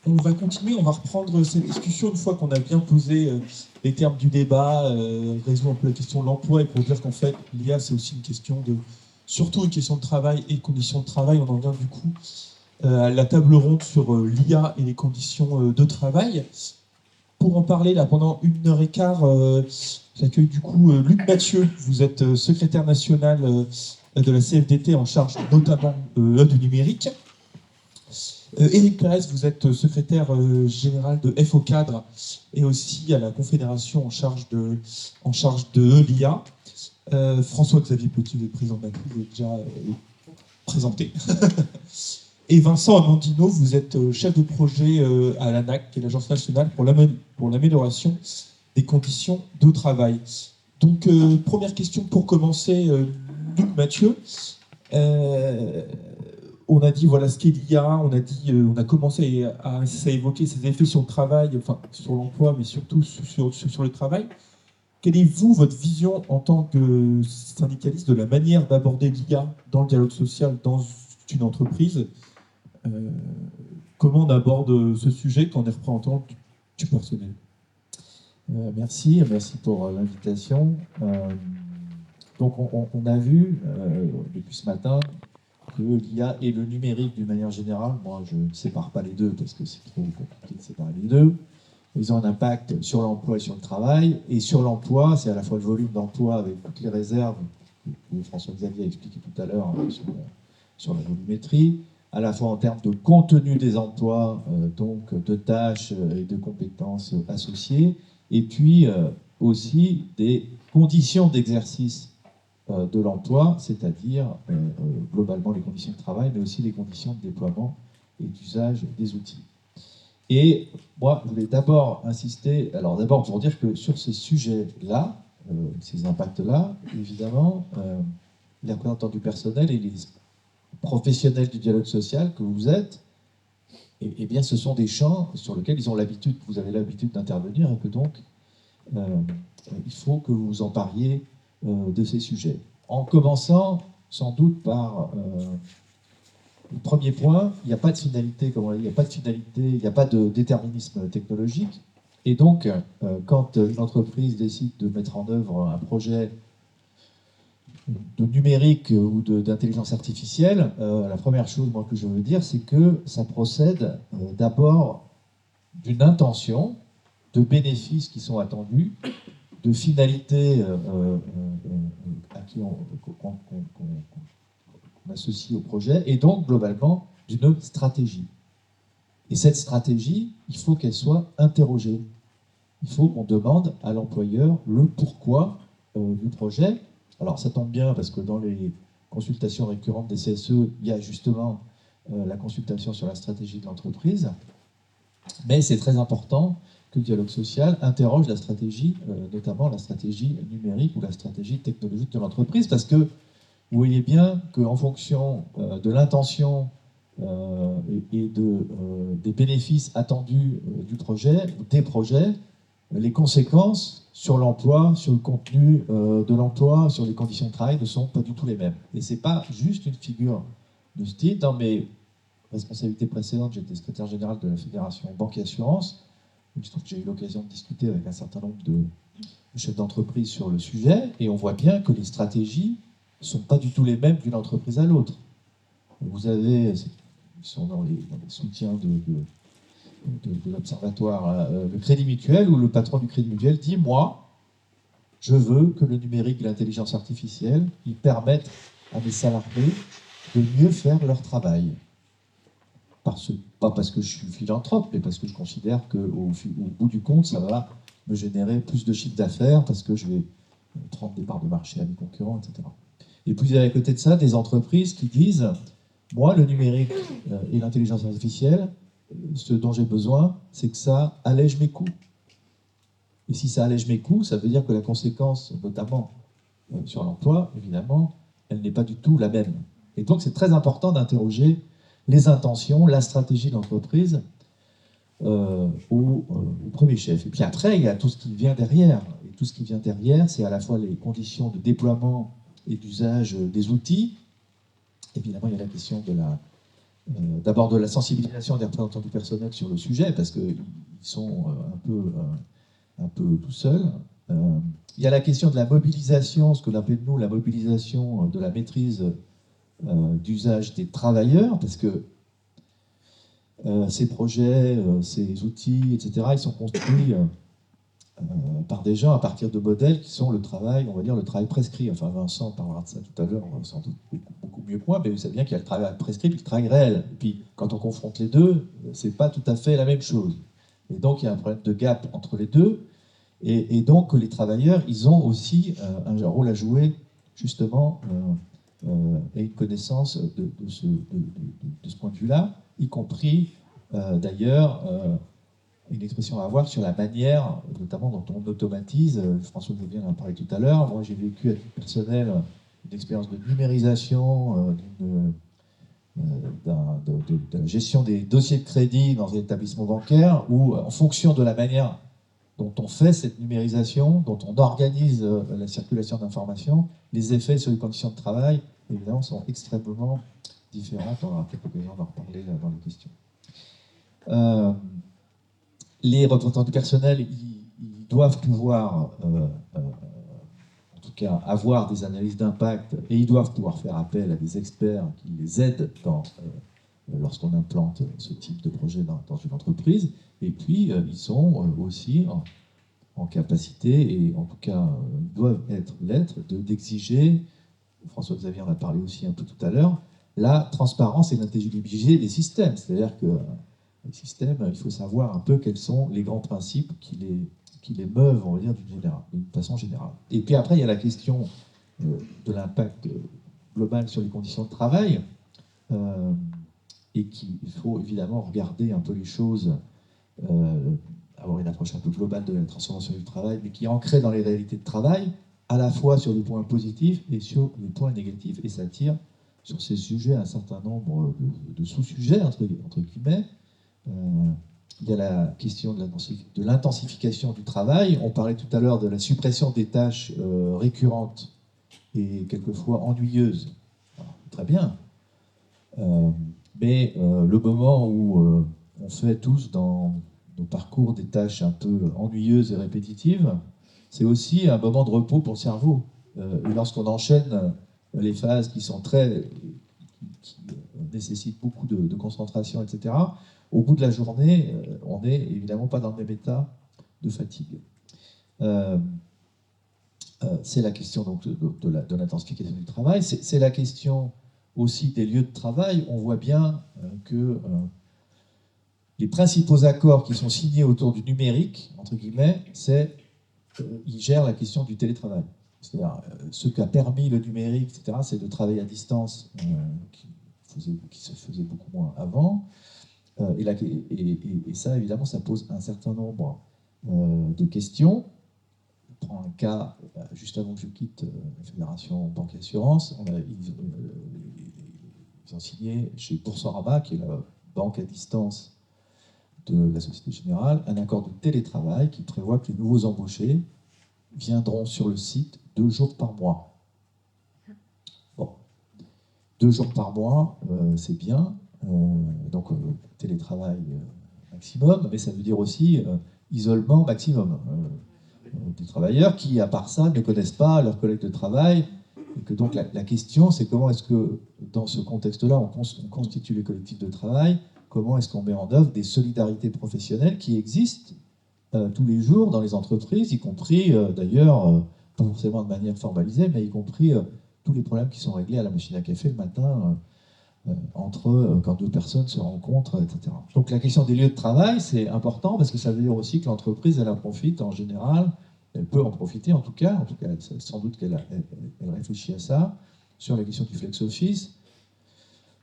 On va continuer, on va reprendre cette discussion une fois qu'on a bien posé les termes du débat, résoudre un peu la question de l'emploi et pour dire qu'en fait, l'IA, c'est aussi une question de, surtout une question de travail et de conditions de travail. On en vient du coup à la table ronde sur l'IA et les conditions de travail. Pour en parler, là, pendant 1 heure et quart, j'accueille du coup Luc Mathieu. Vous êtes secrétaire national de la CFDT en charge notamment du numérique. Éric Pérez, vous êtes secrétaire général de FO Cadre et aussi à la Confédération en charge de l'IA. François-Xavier Petit, le président de la CRI, vous êtes déjà présenté. Et Vincent Amandino, vous êtes chef de projet à l'ANAC, qui est l'Agence nationale pour l'amélioration des conditions de travail. Donc, première question pour commencer, Luc Mathieu. On a dit voilà ce qu'est l'IA, on a commencé à évoquer ses effets sur le travail, enfin sur l'emploi, mais surtout sur le travail. Quelle est, vous, votre vision en tant que syndicaliste de la manière d'aborder l'IA dans le dialogue social dans une entreprise? Comment on aborde ce sujet quand on est représentant du personnel? Merci pour l'invitation. Donc on a vu depuis ce matin que l'IA et le numérique d'une manière générale, moi je ne sépare pas les deux parce que c'est trop compliqué de séparer les deux, ils ont un impact sur l'emploi et sur le travail. Et sur l'emploi, c'est à la fois le volume d'emploi avec toutes les réserves que François-Xavier a expliqué tout à l'heure sur la volumétrie, à la fois en termes de contenu des emplois, donc de tâches et de compétences associées, et puis aussi des conditions d'exercice de l'emploi, c'est-à-dire globalement les conditions de travail, mais aussi les conditions de déploiement et d'usage des outils. Et moi, je voulais d'abord insister, alors d'abord pour dire que sur ces sujets-là, ces impacts-là, évidemment, les représentants du personnel et les professionnels du dialogue social que vous êtes, eh bien, ce sont des champs sur lesquels vous avez l'habitude d'intervenir, et que donc, il faut que vous vous empariez de ces sujets. En commençant, sans doute, par le premier point, il n'y a pas de finalité, comme on l'a dit, il n'y a pas de finalité, il n'y a pas de déterminisme technologique. Et donc, quand une entreprise décide de mettre en œuvre un projet de numérique ou d'intelligence artificielle, la première chose moi, que je veux dire, c'est que ça procède d'abord d'une intention, de bénéfices qui sont attendus, de finalités à qui on associe au projet, et donc globalement d'une stratégie. Et cette stratégie, il faut qu'elle soit interrogée. Il faut qu'on demande à l'employeur le pourquoi du projet. Alors ça tombe bien parce que dans les consultations récurrentes des CSE, il y a justement la consultation sur la stratégie de l'entreprise. Mais c'est très important que le dialogue social interroge la stratégie, notamment la stratégie numérique ou la stratégie technologique de l'entreprise, parce que vous voyez bien qu'en fonction de l'intention et des bénéfices attendus du projet, des projets, les conséquences sur l'emploi, sur le contenu de l'emploi, sur les conditions de travail ne sont pas du tout les mêmes. Et ce n'est pas juste une figure de style. Dans mes responsabilités précédentes, j'étais secrétaire général de la Fédération Banque et Assurance. Je trouve que j'ai eu l'occasion de discuter avec un certain nombre de chefs d'entreprise sur le sujet, et on voit bien que les stratégies ne sont pas du tout les mêmes d'une entreprise à l'autre. Vous avez, ils sont dans les soutiens de l'Observatoire, le Crédit Mutuel, où le patron du Crédit Mutuel dit « Moi, je veux que le numérique et l'intelligence artificielle ils permettent à mes salariés de mieux faire leur travail. » Pas parce que je suis philanthrope, mais parce que je considère qu'au bout du compte, ça va me générer plus de chiffre d'affaires, parce que je vais prendre des parts de marché à mes concurrents, etc. Et puis, il y a à côté de ça des entreprises qui disent « Moi, le numérique et l'intelligence artificielle, ce dont j'ai besoin, c'est que ça allège mes coûts. Et si ça allège mes coûts, ça veut dire que la conséquence, notamment sur l'emploi, évidemment, elle n'est pas du tout la même. Et donc, c'est très important d'interroger les intentions, la stratégie de l'entreprise au premier chef. Et puis après, il y a tout ce qui vient derrière. Et tout ce qui vient derrière, c'est à la fois les conditions de déploiement et d'usage des outils. Évidemment, il y a la question de d'abord de la sensibilisation des représentants du personnel sur le sujet, parce qu'ils sont un peu tout seuls. Il y a la question de la mobilisation, ce que l'on appelle nous la mobilisation de la maîtrise d'usage des travailleurs, parce que ces projets, ces outils, etc., ils sont construits par des gens à partir de modèles qui sont le travail, on va dire le travail prescrit. Enfin, Vincent parlera de ça tout à l'heure, sans doute beaucoup mieux que moi, mais vous savez bien qu'il y a le travail prescrit et le travail réel. Et puis, quand on confronte les deux, c'est pas tout à fait la même chose. Et donc, il y a un problème de gap entre les deux. Et donc, les travailleurs, ils ont aussi un rôle à jouer, justement, et une connaissance de ce point de vue-là, y compris, d'ailleurs, une expression à avoir sur la manière, notamment dont on automatise. François Xavier en a parlé tout à l'heure. Moi, j'ai vécu à titre personnel une expérience de numérisation de la gestion des dossiers de crédit dans un établissement bancaire, où, en fonction de la manière dont on fait cette numérisation, dont on organise la circulation d'informations, les effets sur les conditions de travail, évidemment, sont extrêmement différents. On aura peut-être l'occasion d'en reparler dans les questions. Les représentants du personnel, ils doivent pouvoir, en tout cas, avoir des analyses d'impact, et ils doivent pouvoir faire appel à des experts qui les aident lorsqu'on implante ce type de projet dans une entreprise. Et puis, ils sont aussi en capacité, et en tout cas, doivent l'être, d'exiger, François Xavier en a parlé aussi un peu tout à l'heure, la transparence et l'intelligibilité des systèmes. C'est-à-dire que les systèmes, il faut savoir un peu quels sont les grands principes qui les meuvent, on va dire, d'une façon générale. Et puis après, il y a la question de l'impact global sur les conditions de travail, et il faut évidemment regarder un peu les choses, avoir une approche un peu globale de la transformation du travail, mais qui est ancrée dans les réalités de travail, à la fois sur les points positifs et sur les points négatifs, et ça tire sur ces sujets un certain nombre de sous-sujets, entre guillemets. Il y a la question de l'intensification du travail. On parlait tout à l'heure de la suppression des tâches récurrentes et quelquefois ennuyeuses. Alors, très bien. Mais le moment où on fait tous dans nos parcours des tâches un peu ennuyeuses et répétitives, c'est aussi un moment de repos pour le cerveau. Et lorsqu'on enchaîne les phases qui nécessitent beaucoup de concentration, etc., au bout de la journée, on n'est évidemment pas dans le même état de fatigue. C'est la question donc, de l'intensification du travail. C'est la question aussi des lieux de travail. On voit bien que les principaux accords qui sont signés autour du numérique, entre guillemets, ils gèrent la question du télétravail. C'est-à-dire, ce qu'a permis le numérique, etc., c'est de travailler à distance, qui se faisait beaucoup moins avant. Et ça, évidemment, ça pose un certain nombre de questions. Je prends un cas, juste avant que je quitte la Fédération Banque et Assurance, ils ont signé chez Boursorama, qui est la banque à distance de la Société Générale, un accord de télétravail qui prévoit que les nouveaux embauchés viendront sur le site 2 jours par mois. Bon, 2 jours par mois, c'est bien. Donc télétravail maximum, mais ça veut dire aussi isolement maximum. Des travailleurs qui, à part ça, ne connaissent pas leurs collègues de travail, et que donc la question, c'est comment est-ce que, dans ce contexte-là, on constitue les collectifs de travail, comment est-ce qu'on met en œuvre des solidarités professionnelles qui existent tous les jours dans les entreprises, y compris, d'ailleurs, pas forcément de manière formalisée, mais y compris tous les problèmes qui sont réglés à la machine à café le matin, quand 2 personnes se rencontrent, etc. Donc la question des lieux de travail, c'est important parce que ça veut dire aussi que l'entreprise, elle en profite en général, elle peut en profiter en tout cas sans doute qu'elle réfléchit à ça, sur la question du flex-office.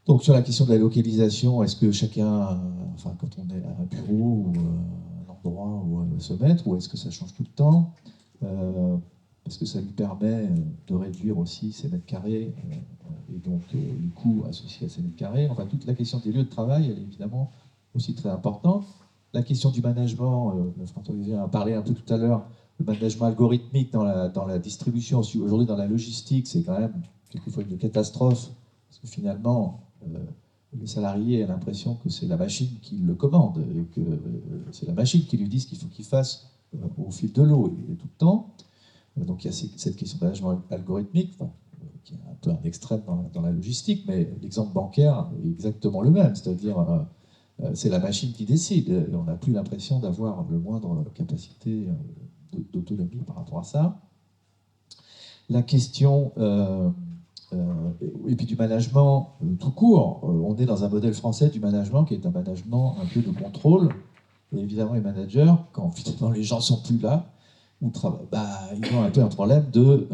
Donc sur la question de la localisation, est-ce que chacun, quand on est à un bureau ou un endroit où se mettre, ou est-ce que ça change tout le temps, parce que ça lui permet de réduire aussi ses mètres carrés, et donc les coûts associés à ces mètres carrés. Enfin, toute la question des lieux de travail, elle est évidemment aussi très importante. La question du management, François Xavier a parlé un peu tout à l'heure, le management algorithmique dans la distribution, aujourd'hui dans la logistique, c'est quand même quelquefois une catastrophe, parce que finalement, le salarié a l'impression que c'est la machine qui le commande et que c'est la machine qui lui dit ce qu'il faut qu'il fasse au fil de l'eau et tout le temps. Donc il y a cette question de management algorithmique, qui est un peu un extrême dans la logistique, mais l'exemple bancaire est exactement le même, c'est-à-dire c'est la machine qui décide. Et on n'a plus l'impression d'avoir le moindre capacité d'autonomie par rapport à ça. La question, et puis du management tout court, on est dans un modèle français du management qui est un management un peu de contrôle. Et évidemment, les managers, quand finalement les gens ne sont plus là, ils ont un peu un problème de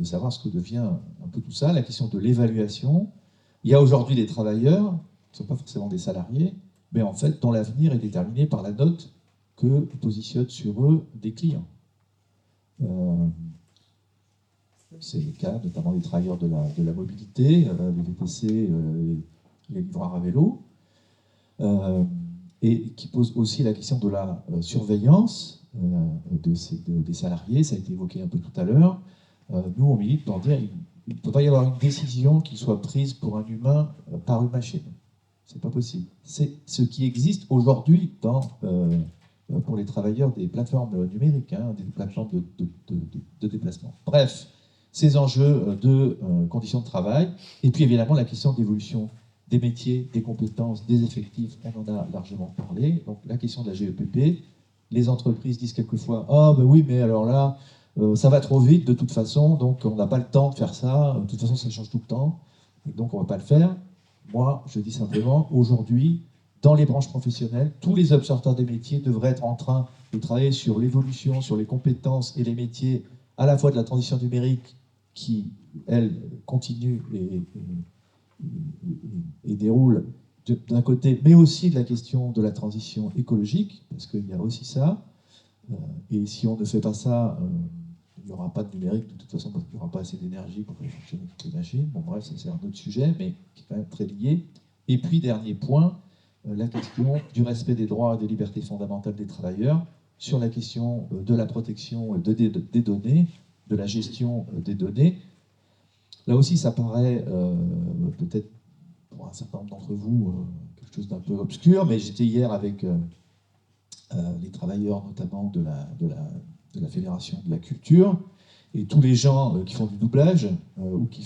savoir ce que devient un peu tout ça, la question de l'évaluation. Il y a aujourd'hui des travailleurs, qui ne sont pas forcément des salariés, mais en fait dont l'avenir est déterminé par la note que positionnent sur eux des clients. C'est le cas notamment des travailleurs de la mobilité, les VTC, les livreurs à vélo, et qui pose aussi la question de la surveillance des salariés. Ça a été évoqué un peu tout à l'heure. Nous, on milite pour dire qu'il ne peut pas y avoir une décision qui soit prise pour un humain par une machine. C'est pas possible. C'est ce qui existe aujourd'hui pour les travailleurs des plateformes numériques, des plateformes de déplacement. Bref, ces enjeux de conditions de travail, et puis évidemment la question d'évolution des métiers, des compétences, des effectifs, on en a largement parlé. Donc la question de la GEPP, les entreprises disent quelquefois « Ah ben oui, mais alors là, ça va trop vite de toute façon, donc on n'a pas le temps de faire ça, de toute façon ça change tout le temps, et donc on ne va pas le faire ». Moi, je dis simplement, aujourd'hui, dans les branches professionnelles, tous les observateurs des métiers devraient être en train de travailler sur l'évolution, sur les compétences et les métiers, à la fois de la transition numérique, qui, elle, continue et déroule d'un côté, mais aussi de la question de la transition écologique, parce qu'il y a aussi ça. Et si on ne fait pas ça, il n'y aura pas de numérique de toute façon, parce qu'il n'y aura pas assez d'énergie pour faire fonctionner toutes les machines. Bon, bref, ça c'est un autre sujet, mais qui est quand même très lié. Et puis, dernier point, la question du respect des droits et des libertés fondamentales des travailleurs, sur la question de la protection des données, de la gestion des données. Là aussi, ça paraît peut-être pour un certain nombre d'entre vous quelque chose d'un peu obscur, mais j'étais hier avec les travailleurs notamment de la Fédération de la Culture, et tous les gens qui font du doublage ou qui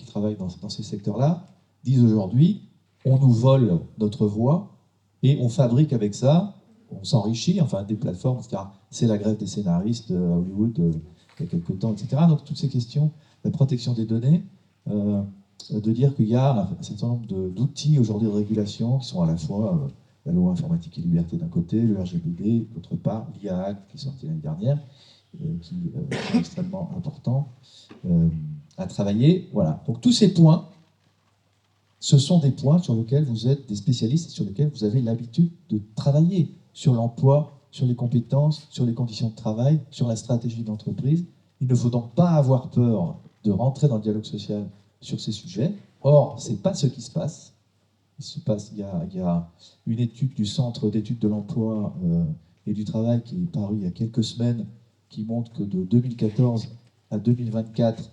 travaillent dans ces secteurs-là disent aujourd'hui, on nous vole notre voix et on fabrique avec ça, on s'enrichit, enfin des plateformes, etc. C'est la grève des scénaristes à Hollywood il y a quelques temps, etc. Donc toutes ces questions, la protection des données, de dire qu'il y a un certain nombre d'outils aujourd'hui de régulation qui sont à la fois la loi informatique et liberté d'un côté, le RGPD d'autre part, l'IA Act qui est sorti l'année dernière, qui sont extrêmement importants à travailler. Voilà. Donc tous ces points, ce sont des points sur lesquels vous êtes des spécialistes, sur lesquels vous avez l'habitude de travailler, sur l'emploi, sur les compétences, sur les conditions de travail, sur la stratégie d'entreprise. Il ne faut donc pas avoir peur de rentrer dans le dialogue social sur ces sujets. Or, ce n'est pas ce qui se passe. Il y a une étude du Centre d'études de l'emploi et du travail qui est parue il y a quelques semaines, qui montre que de 2014 à 2024,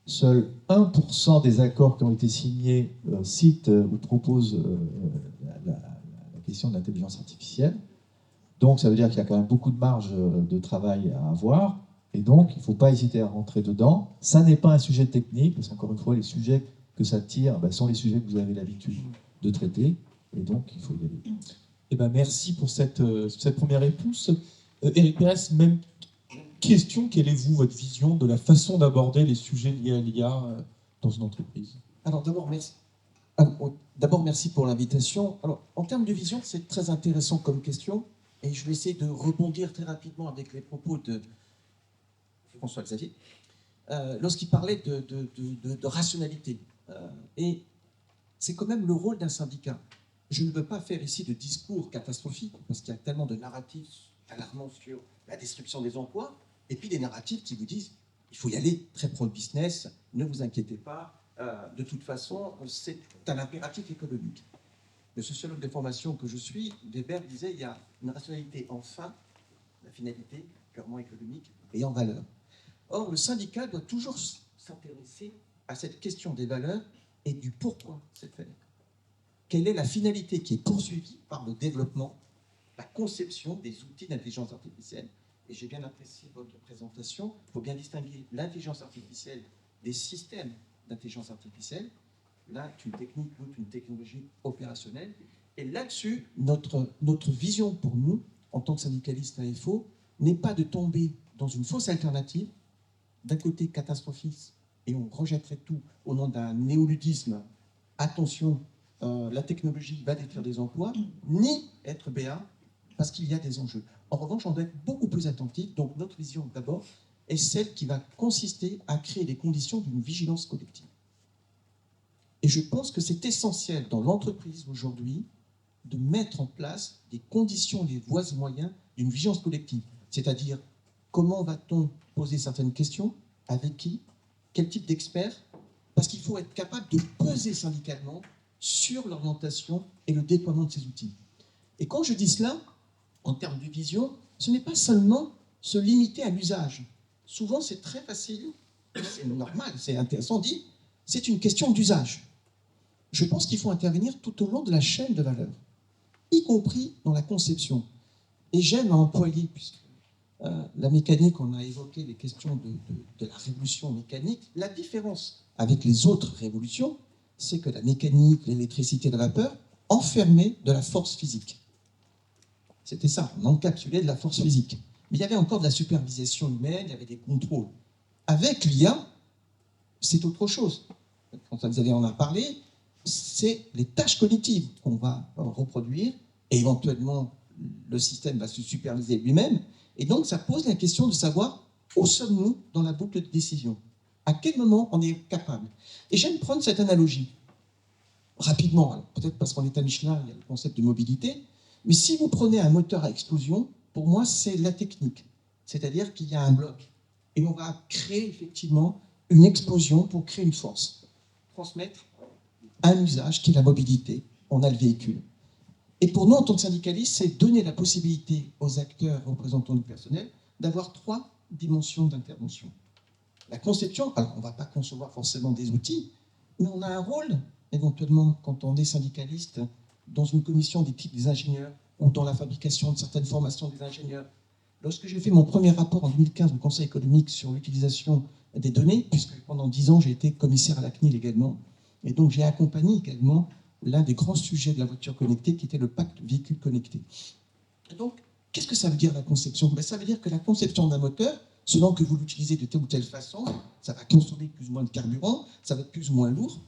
seuls 1% des accords qui ont été signés citent ou proposent la question de l'intelligence artificielle. Donc ça veut dire qu'il y a quand même beaucoup de marge de travail à avoir. Et donc, il ne faut pas hésiter à rentrer dedans. Ça n'est pas un sujet technique, parce qu'encore une fois, les sujets que ça tire sont les sujets que vous avez l'habitude de traiter. Et donc, il faut y aller. Eh ben, merci pour cette première réponse. Éric Pérez, même question, quelle est, vous, votre vision de la façon d'aborder les sujets liés à l'IA dans une entreprise? Alors d'abord, merci. Merci pour l'invitation. Alors, en termes de vision, c'est très intéressant comme question, et je vais essayer de rebondir très rapidement avec les propos de François-Xavier, lorsqu'il parlait de rationalité. Et c'est quand même le rôle d'un syndicat. Je ne veux pas faire ici de discours catastrophiques, parce qu'il y a tellement de narratifs alarmants sur la destruction des emplois, et puis des narratifs qui vous disent il faut y aller très pro-business, ne vous inquiétez pas, de toute façon, c'est un impératif économique. Le sociologue de formation que je suis, Weber disait il y a une rationalité en fin, la finalité purement économique, et en valeur. Or, le syndicat doit toujours s'intéresser à cette question des valeurs et du pourquoi c'est fait. Quelle est la finalité qui est poursuivie par le développement, la conception des outils d'intelligence artificielle. Et j'ai bien apprécié votre présentation. Il faut bien distinguer l'intelligence artificielle des systèmes d'intelligence artificielle. L'un est une technique, l'autre une technologie opérationnelle. Et là-dessus, notre vision pour nous, en tant que syndicalistes à FO, n'est pas de tomber dans une fausse alternative, d'un côté catastrophiste, et on rejetterait tout au nom d'un néoludisme. Attention, la technologie va détruire des emplois, ni être BA, parce qu'il y a des enjeux. En revanche, on doit être beaucoup plus attentif. Donc notre vision, d'abord, est celle qui va consister à créer les conditions d'une vigilance collective. Et je pense que c'est essentiel dans l'entreprise aujourd'hui de mettre en place des conditions, les voies et moyens d'une vigilance collective. C'est-à-dire, comment va-t-on poser certaines questions, avec qui, quel type d'experts, parce qu'il faut être capable de peser syndicalement sur l'orientation et le déploiement de ces outils. Et quand je dis cela, en termes de vision, ce n'est pas seulement se limiter à l'usage. Souvent, c'est très facile, c'est normal, c'est intéressant dit, c'est une question d'usage. Je pense qu'il faut intervenir tout au long de la chaîne de valeur, y compris dans la conception. Et j'aime employer, puisque la mécanique, on a évoqué les questions de la révolution mécanique. La différence avec les autres révolutions, c'est que la mécanique, l'électricité, la vapeur enfermaient de la force physique. C'était ça, on encapsulait de la force physique. Mais il y avait encore de la supervision humaine, il y avait des contrôles. Avec l'IA, c'est autre chose. Quand Xavier en a parlé, c'est les tâches cognitives qu'on va reproduire, et éventuellement, le système va se superviser lui-même. Et donc, ça pose la question de savoir où sommes-nous dans la boucle de décision. À quel moment on est capable. Et j'aime prendre cette analogie. Rapidement, peut-être parce qu'on est à Michelin, il y a le concept de mobilité, mais si vous prenez un moteur à explosion, pour moi, c'est la technique. C'est-à-dire qu'il y a un bloc. Et on va créer effectivement une explosion pour créer une force. Transmettre un usage qui est la mobilité. On a le véhicule. Et pour nous, en tant que syndicalistes, c'est donner la possibilité aux acteurs représentants du personnel d'avoir 3 dimensions d'intervention. La conception, alors on ne va pas concevoir forcément des outils, mais on a un rôle, éventuellement, quand on est syndicaliste, dans une commission d'éthique des ingénieurs ou dans la fabrication de certaines formations des ingénieurs. Lorsque j'ai fait mon premier rapport en 2015 au Conseil économique sur l'utilisation des données, puisque pendant 10 ans j'ai été commissaire à la CNIL également, et donc j'ai accompagné également l'un des grands sujets de la voiture connectée qui était le pacte véhicule connecté. Et donc, qu'est-ce que ça veut dire la conception? Ça veut dire que la conception d'un moteur, selon que vous l'utilisez de telle ou telle façon, ça va consommer plus ou moins de carburant, ça va être plus ou moins lourd.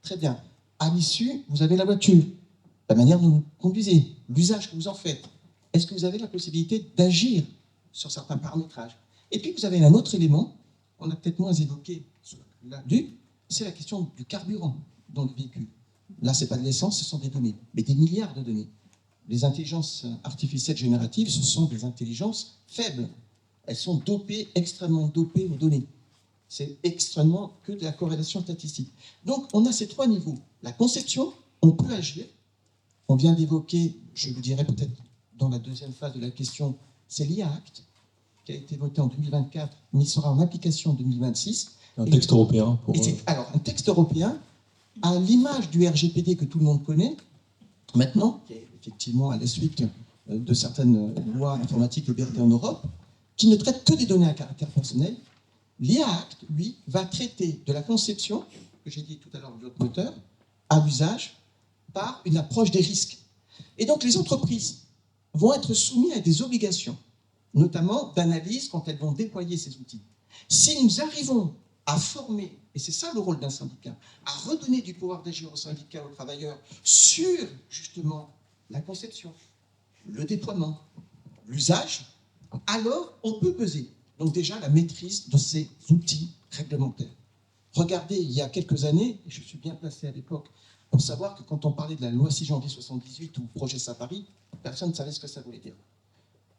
Très bien. À l'issue, vous avez la voiture, la manière dont vous conduisez, l'usage que vous en faites. Est-ce que vous avez la possibilité d'agir sur certains paramétrages? Et puis vous avez un autre élément, qu'on a peut-être moins évoqué là-dessus, c'est la question du carburant dans le véhicule. Là, ce n'est pas de l'essence, ce sont des données, mais des milliards de données. Les intelligences artificielles génératives, ce sont des intelligences faibles. Elles sont dopées, extrêmement dopées aux données. C'est extrêmement que de la corrélation statistique. Donc, on a ces 3 niveaux. La conception, on peut agir. On vient d'évoquer, je vous dirais peut-être dans la deuxième phase de la question, c'est l'IA Act, qui a été voté en 2024, mais il sera en application en 2026. Un texte européen. Alors, un texte européen, à l'image du RGPD que tout le monde connaît, maintenant, qui est effectivement à la suite de certaines lois informatiques liberté en Europe, qui ne traite que des données à caractère personnel, l'IA Act, lui, va traiter de la conception, que j'ai dit tout à l'heure de votre moteur, à l'usage, par une approche des risques. Et donc les entreprises vont être soumises à des obligations, notamment d'analyse quand elles vont déployer ces outils. Si nous arrivons à former, et c'est ça le rôle d'un syndicat, à redonner du pouvoir d'agir aux syndicats, aux travailleurs, sur justement la conception, le déploiement, l'usage, alors on peut peser. Donc déjà la maîtrise de ces outils réglementaires. Regardez, il y a quelques années, et je suis bien placé à l'époque, pour savoir que quand on parlait de la loi 6 janvier 78 ou projet Safari, personne ne savait ce que ça voulait dire.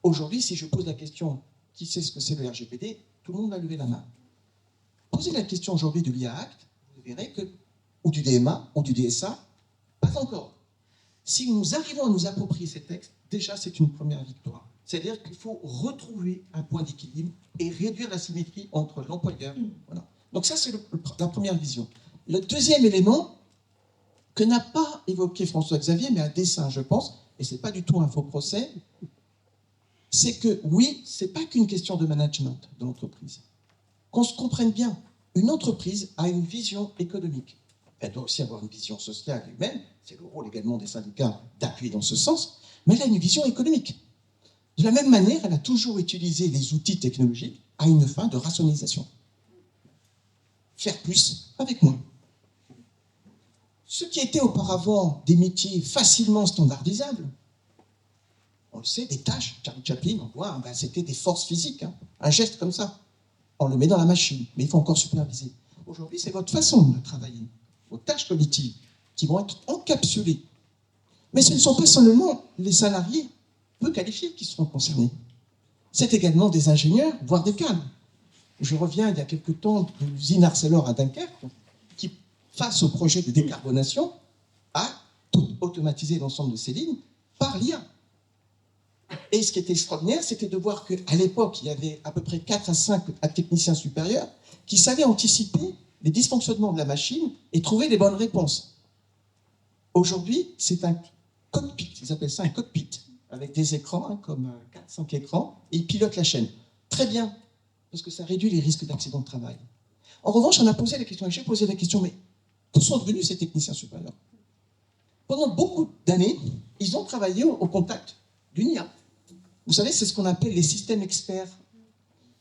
Aujourd'hui, si je pose la question, qui sait ce que c'est le RGPD, tout le monde va lever la main. Posez la question aujourd'hui de l'IA Act, vous verrez que, ou du DMA, ou du DSA, pas encore. Si nous arrivons à nous approprier ces textes, déjà c'est une première victoire. C'est-à-dire qu'il faut retrouver un point d'équilibre et réduire la symétrie entre l'employeur. Voilà. Donc ça, c'est la première vision. Le deuxième élément, que n'a pas évoqué François-Xavier, mais à dessein, je pense, et ce n'est pas du tout un faux procès, c'est que oui, ce n'est pas qu'une question de management de l'entreprise. Qu'on se comprenne bien, une entreprise a une vision économique. Elle doit aussi avoir une vision sociale et humaine, c'est le rôle également des syndicats d'appuyer dans ce sens, mais elle a une vision économique. De la même manière, elle a toujours utilisé les outils technologiques à une fin de rationalisation. Faire plus avec moins. Ce qui était auparavant des métiers facilement standardisables, on le sait, des tâches, Charlie Chaplin, on voit, ben, c'était des forces physiques, hein, un geste comme ça. On le met dans la machine, mais il faut encore superviser. Aujourd'hui, c'est votre façon de travailler, vos tâches cognitives, qui vont être encapsulées. Mais ce ne sont pas seulement les salariés peu qualifiés qui seront concernés. C'est également des ingénieurs, voire des cadres. Je reviens il y a quelque temps de l'usine Arcelor à Dunkerque, qui, face au projet de décarbonation, a tout automatisé l'ensemble de ces lignes par l'IA. Et ce qui était extraordinaire, c'était de voir qu'à l'époque, il y avait à peu près 4 à 5 techniciens supérieurs qui savaient anticiper les dysfonctionnements de la machine et trouver les bonnes réponses. Aujourd'hui, c'est un cockpit, ils appellent ça un cockpit, avec des écrans, hein, comme 4-5 écrans, et ils pilotent la chaîne. Très bien, parce que ça réduit les risques d'accident de travail. En revanche, on a posé la question, et j'ai posé la question, mais que sont devenus ces techniciens supérieurs? Pendant beaucoup d'années, ils ont travaillé au contact d'une IA. Vous savez, c'est ce qu'on appelle les systèmes experts.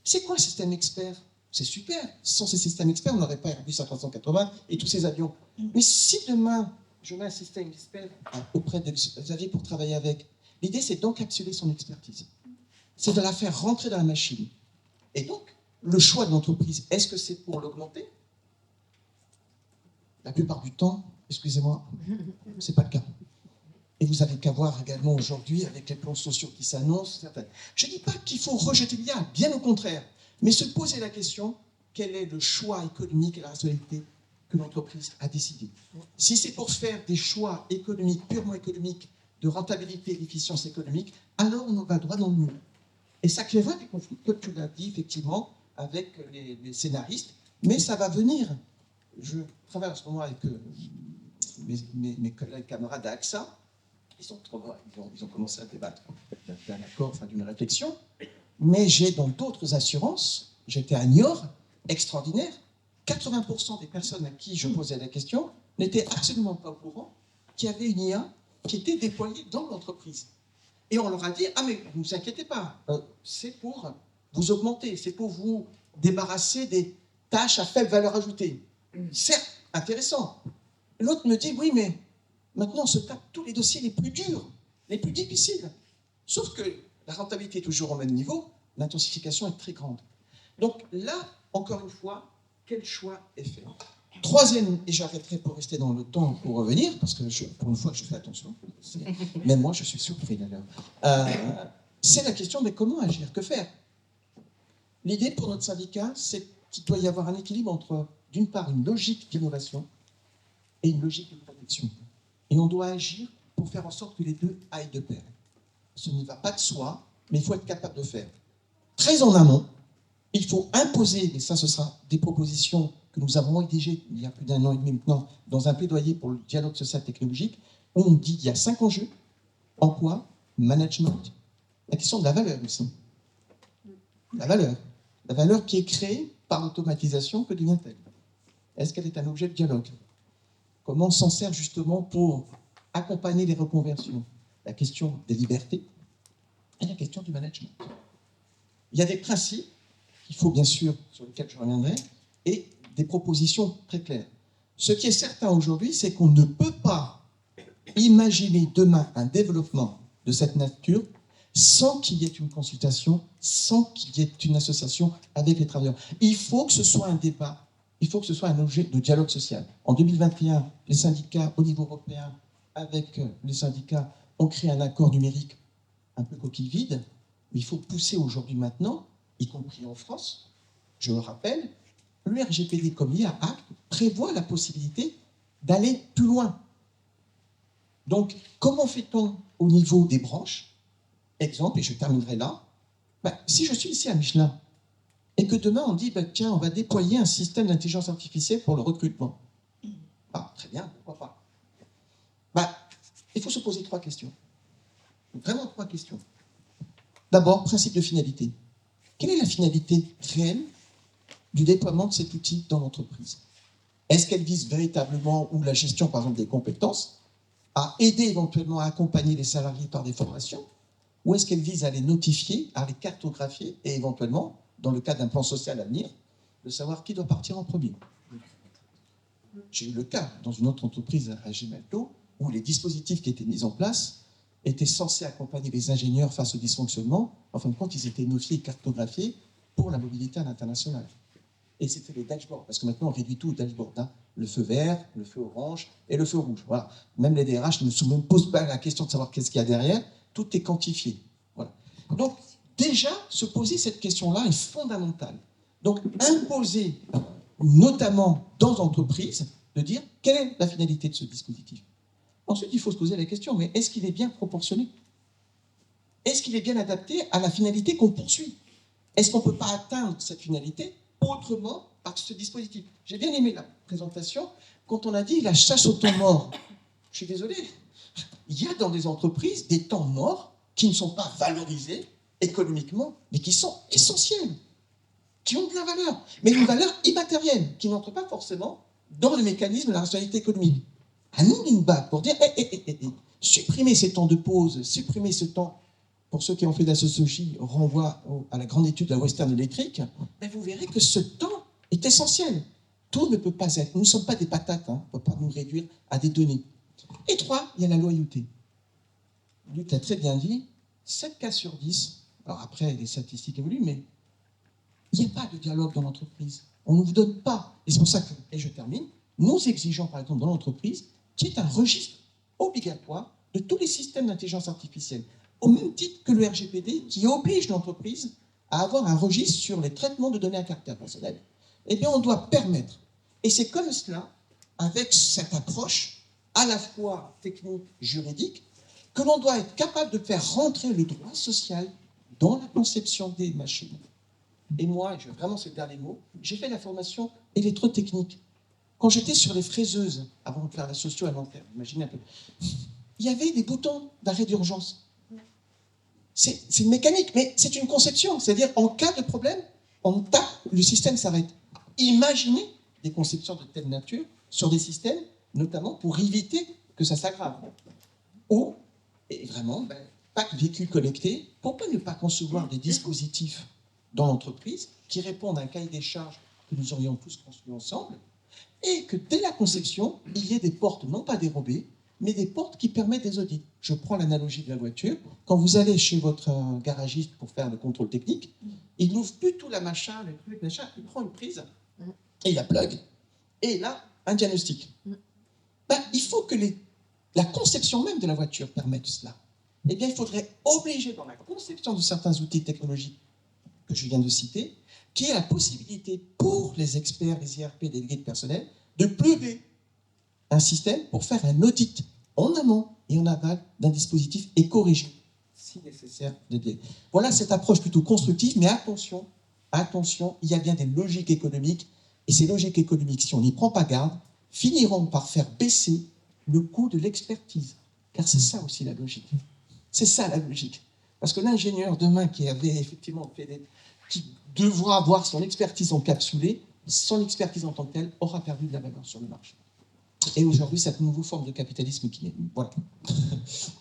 C'est quoi un système expert? C'est super. Sans ces systèmes experts, on n'aurait pas Airbus A380 et tous ces avions. Mais si demain, je mets un système expert auprès de Xavier pour travailler avec, l'idée, c'est d'encapsuler son expertise. C'est de la faire rentrer dans la machine. Et donc, le choix de l'entreprise, est-ce que c'est pour l'augmenter? La plupart du temps, excusez-moi, ce n'est pas le cas. Et vous avez qu'à voir également aujourd'hui avec les plans sociaux qui s'annoncent. Je ne dis pas qu'il faut rejeter l'IA, bien au contraire, mais se poser la question, quel est le choix économique et la rationalité que l'entreprise a décidé. Si c'est pour faire des choix économiques, purement économiques, de rentabilité et d'efficience économique, alors on va droit dans le mur. Et ça créera des conflits, comme tu l'as dit, effectivement, avec les scénaristes, mais ça va venir. Je travaille en ce moment avec mes collègues camarades d'AXA. Ils ont commencé à débattre d'un accord, enfin d'une réflexion. Mais j'ai dans d'autres assurances, j'étais à Niort, extraordinaire, 80% des personnes à qui je posais la question n'étaient absolument pas au courant qu'il y avait une IA qui était déployée dans l'entreprise. Et on leur a dit, ah mais ne vous inquiétez pas, c'est pour vous augmenter, c'est pour vous débarrasser des tâches à faible valeur ajoutée. Certes, intéressant. L'autre me dit, oui, mais maintenant on se tape tous les dossiers les plus durs, les plus difficiles. Sauf que la rentabilité est toujours au même niveau, l'intensification est très grande. Donc là, encore une fois, quel choix est fait? Troisième, et j'arrêterai pour rester dans le temps pour revenir, parce que pour une fois, je fais attention. Même moi, je suis surpris d'ailleurs. C'est la question de comment agir, que faire? L'idée pour notre syndicat, c'est qu'il doit y avoir un équilibre entre, d'une part, une logique d'innovation et une logique de protection. Et on doit agir pour faire en sorte que les deux aillent de pair. Ce ne va pas de soi, mais il faut être capable de faire. Très en amont, il faut imposer, et ça ce sera des propositions que nous avons rédigées il y a plus d'1 an et demi maintenant, dans un plaidoyer pour le dialogue social technologique, où on dit qu'il y a 5 enjeux, emploi, management, la question de la valeur aussi. La valeur qui est créée par l'automatisation, que devient-elle? Est-ce qu'elle est un objet de dialogue? Comment on s'en sert justement pour accompagner les reconversions? La question des libertés et la question du management. Il y a des principes qu'il faut bien sûr, sur lesquels je reviendrai, et des propositions très claires. Ce qui est certain aujourd'hui, c'est qu'on ne peut pas imaginer demain un développement de cette nature sans qu'il y ait une consultation, sans qu'il y ait une association avec les travailleurs. Il faut que ce soit un débat, il faut que ce soit un objet de dialogue social. En 2021, les syndicats au niveau européen, avec les syndicats, ont créé un accord numérique un peu coquille vide, mais il faut pousser aujourd'hui maintenant, y compris en France, je le rappelle, le RGPD comme IA Act prévoit la possibilité d'aller plus loin. Donc, comment fait-on au niveau des branches? Exemple, et je terminerai là, si je suis ici à Michelin, et que demain on dit, tiens, on va déployer un système d'intelligence artificielle pour le recrutement. Ah, très bien, pourquoi pas. il faut se poser 3 questions. Vraiment 3 questions. D'abord, principe de finalité. Quelle est la finalité réelle du déploiement de cet outil dans l'entreprise? Est-ce qu'elle vise véritablement, ou la gestion par exemple des compétences, à aider éventuellement à accompagner les salariés par des formations, ou est-ce qu'elle vise à les notifier, à les cartographier et éventuellement, dans le cadre d'un plan social à venir, de savoir qui doit partir en premier? J'ai eu le cas dans une autre entreprise à Gemalto où les dispositifs qui étaient mis en place étaient censés accompagner les ingénieurs face au dysfonctionnement. En fin de compte, ils étaient notifiés et cartographiés pour la mobilité à l'international. Et c'était les dashboards, parce que maintenant on réduit tout au dashboard. Hein. Le feu vert, le feu orange et le feu rouge. Voilà. Même les DRH ne se posent pas la question de savoir qu'est-ce qu'il y a derrière. Tout est quantifié. Voilà. Donc déjà, se poser cette question-là est fondamental. Donc imposer, notamment dans l'entreprise, de dire quelle est la finalité de ce dispositif. Ensuite, il faut se poser la question, mais est-ce qu'il est bien proportionné? Est-ce qu'il est bien adapté à la finalité qu'on poursuit? Est-ce qu'on ne peut pas atteindre cette finalité autrement par ce dispositif? J'ai bien aimé la présentation quand on a dit la chasse au temps mort. Je suis désolé, il y a dans des entreprises des temps morts qui ne sont pas valorisés économiquement, mais qui sont essentiels, qui ont de la valeur, mais une valeur immatérielle, qui n'entre pas forcément dans le mécanisme de la rationalité économique. À nous d'une bague pour dire supprimez ces temps de pause, supprimez ce temps. Pour ceux qui ont fait de la sociologie, renvoie à la grande étude de la Western Electric, mais vous verrez que ce temps est essentiel. Tout ne peut pas être. Nous ne sommes pas des patates, hein, on ne peut pas nous réduire à des données. Et 3, il y a la loyauté. Luc l'a très bien dit, 7 cas sur 10, alors après les statistiques évoluent, mais il n'y a pas de dialogue dans l'entreprise. On ne vous donne pas. Et c'est pour ça que, et je termine, nous exigeons par exemple dans l'entreprise qu'il y ait un registre obligatoire de tous les systèmes d'intelligence artificielle, au même titre que le RGPD qui oblige l'entreprise à avoir un registre sur les traitements de données à caractère personnel. Eh bien, on doit permettre. Et c'est comme cela, avec cette approche à la fois technique, juridique, que l'on doit être capable de faire rentrer le droit social dans la conception des machines. Et moi, je vraiment c'est le dernier mot, j'ai fait la formation électrotechnique. Quand j'étais sur les fraiseuses, avant de faire la socio-alimentaire, imaginez un peu, il y avait des boutons d'arrêt d'urgence. C'est une mécanique, mais c'est une conception. C'est-à-dire, en cas de problème, on tape, le système s'arrête. Imaginez des conceptions de telle nature sur des systèmes, notamment pour éviter que ça s'aggrave. Ou, et vraiment, pas de véhicules connectés, pourquoi ne pas concevoir des dispositifs dans l'entreprise qui répondent à un cahier des charges que nous aurions tous construit ensemble, et que dès la conception, il y ait des portes non pas dérobées, mais des portes qui permettent des audits. Je prends l'analogie de la voiture. Quand vous allez chez votre garagiste pour faire le contrôle technique, il n'ouvre plus tout la machin, le truc, machin, il prend une prise et il la plug. Et là, un diagnostic. Il faut que la conception même de la voiture permette cela. Eh bien, il faudrait obliger dans la conception de certains outils technologiques que je viens de citer, qu'il y ait la possibilité pour les experts, les IRP, délégués de personnel, de plugger un système pour faire un audit en amont et en aval d'un dispositif et corriger, si nécessaire, des délais. Voilà cette approche plutôt constructive, mais attention, il y a bien des logiques économiques, et ces logiques économiques, si on n'y prend pas garde, finiront par faire baisser le coût de l'expertise. Car c'est ça aussi la logique. C'est ça la logique. Parce que l'ingénieur demain qui avait effectivement qui devra avoir son expertise encapsulée, son expertise en tant que telle aura perdu de la valeur sur le marché. Et aujourd'hui, cette nouvelle forme de capitalisme qui est... Voilà.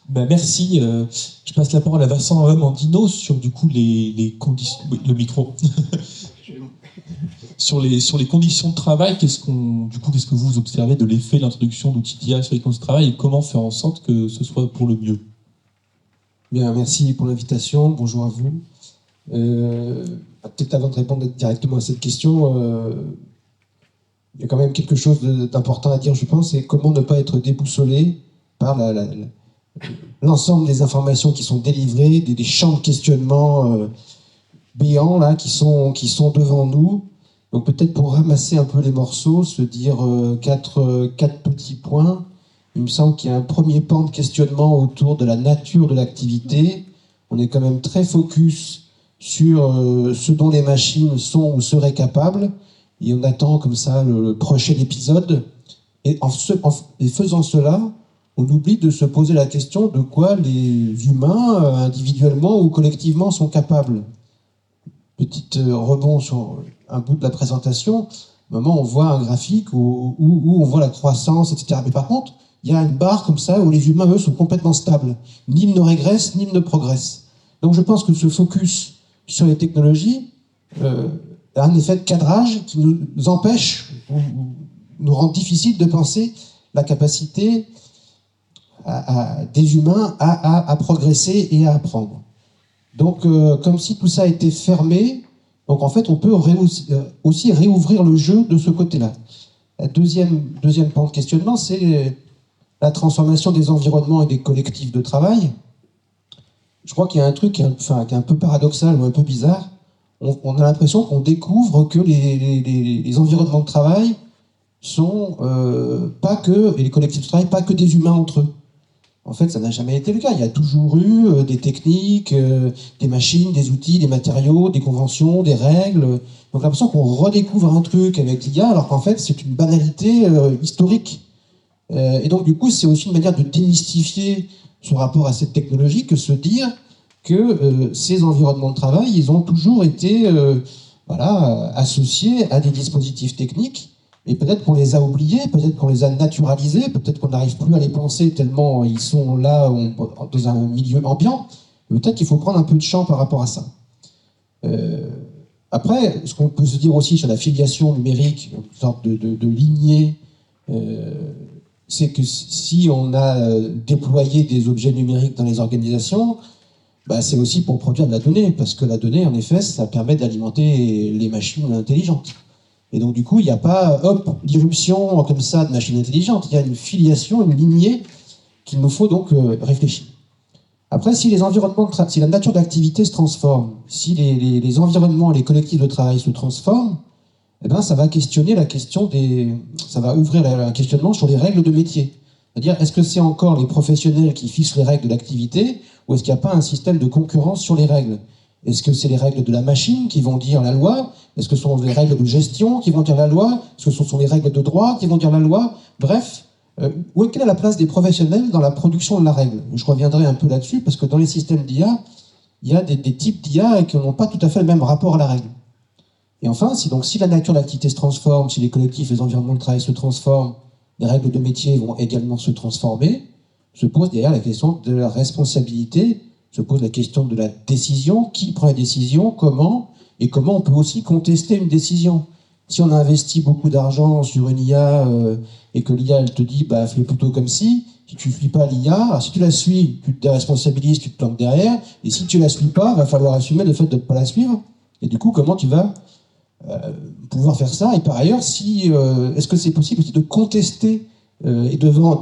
Merci. Je passe la parole à Vincent Mandino sur du coup les conditions... Oui, le micro. sur les conditions de travail, qu'est-ce que vous observez de l'effet de l'introduction d'outils d'IA sur les conditions de travail et comment faire en sorte que ce soit pour le mieux? Bien, merci pour l'invitation. Bonjour à vous. Peut-être avant de répondre directement à cette question, il y a quand même quelque chose d'important à dire, je pense, c'est comment ne pas être déboussolé par l'ensemble des informations qui sont délivrées, des champs de questionnement béants là, qui sont devant nous. Donc peut-être pour ramasser un peu les morceaux, se dire quatre petits points. Il me semble qu'il y a un premier pan de questionnement autour de la nature de l'activité. On est quand même très focus sur ce dont les machines sont ou seraient capables. Et on attend comme ça le prochain épisode. Et en faisant cela, on oublie de se poser la question de quoi les humains, individuellement ou collectivement, sont capables. Petite rebond sur un bout de la présentation, à un moment on voit un graphique où on voit la croissance, etc. Mais par contre, il y a une barre comme ça où les humains, eux, sont complètement stables. Ni ne régressent, ni ne progressent. Donc je pense que ce focus sur les technologies a un effet de cadrage qui nous empêche, ou nous rend difficile de penser la capacité des humains à progresser et à apprendre. Donc, comme si tout ça était fermé, donc en fait, on peut aussi réouvrir le jeu de ce côté-là. La deuxième pan de questionnement, c'est la transformation des environnements et des collectifs de travail. Je crois qu'il y a un truc qui est un peu paradoxal ou un peu bizarre. On a l'impression qu'on découvre que les environnements de travail sont pas que, et les collectifs de travail, pas que des humains entre eux. En fait, ça n'a jamais été le cas. Il y a toujours eu des techniques, des machines, des outils, des matériaux, des conventions, des règles. Donc, on a l'impression qu'on redécouvre un truc avec l'IA, alors qu'en fait, c'est une banalité historique. Et donc, du coup, c'est aussi une manière de démystifier ce rapport à cette technologie que se dire que ces environnements de travail, ils ont toujours été associés à des dispositifs techniques. Et peut-être qu'on les a oubliés, peut-être qu'on les a naturalisés, peut-être qu'on n'arrive plus à les penser tellement ils sont là dans un milieu ambiant. Peut-être qu'il faut prendre un peu de champ par rapport à ça. Après, ce qu'on peut se dire aussi sur la filiation numérique, une sorte de lignée, c'est que si on a déployé des objets numériques dans les organisations, c'est aussi pour produire de la donnée, parce que la donnée, en effet, ça permet d'alimenter les machines intelligentes. Et donc, du coup, il n'y a pas, l'irruption comme ça de machines intelligentes. Il y a une filiation, une lignée qu'il nous faut donc réfléchir. Après, si la nature d'activité se transforme, si les environnements, les collectifs de travail se transforment, ça va questionner ça va ouvrir un questionnement sur les règles de métier. C'est-à-dire, est-ce que c'est encore les professionnels qui fixent les règles de l'activité, ou est-ce qu'il n'y a pas un système de concurrence sur les règles ? Est-ce que c'est les règles de la machine qui vont dire la loi ? Est-ce que ce sont les règles de gestion qui vont dire la loi ? Est-ce que ce sont les règles de droit qui vont dire la loi ? Bref, quelle est la place des professionnels dans la production de la règle ? Je reviendrai un peu là-dessus, parce que dans les systèmes d'IA, il y a des types d'IA qui n'ont pas tout à fait le même rapport à la règle. Et enfin, si la nature de l'activité se transforme, si les collectifs, les environnements de travail se transforment, les règles de métier vont également se transformer, se pose derrière la question de la responsabilité, se pose la question de la décision, qui prend la décision, comment, et comment on peut aussi contester une décision. Si on a investi beaucoup d'argent sur une IA et que l'IA elle te dit fais plutôt comme si tu ne suis pas l'IA, si tu la suis, tu te déresponsabilises, tu te plantes derrière, et si tu la suis pas, il va falloir assumer le fait de ne pas la suivre. Et du coup, comment tu vas pouvoir faire ça? Et par ailleurs, est-ce que c'est possible aussi de contester et devant,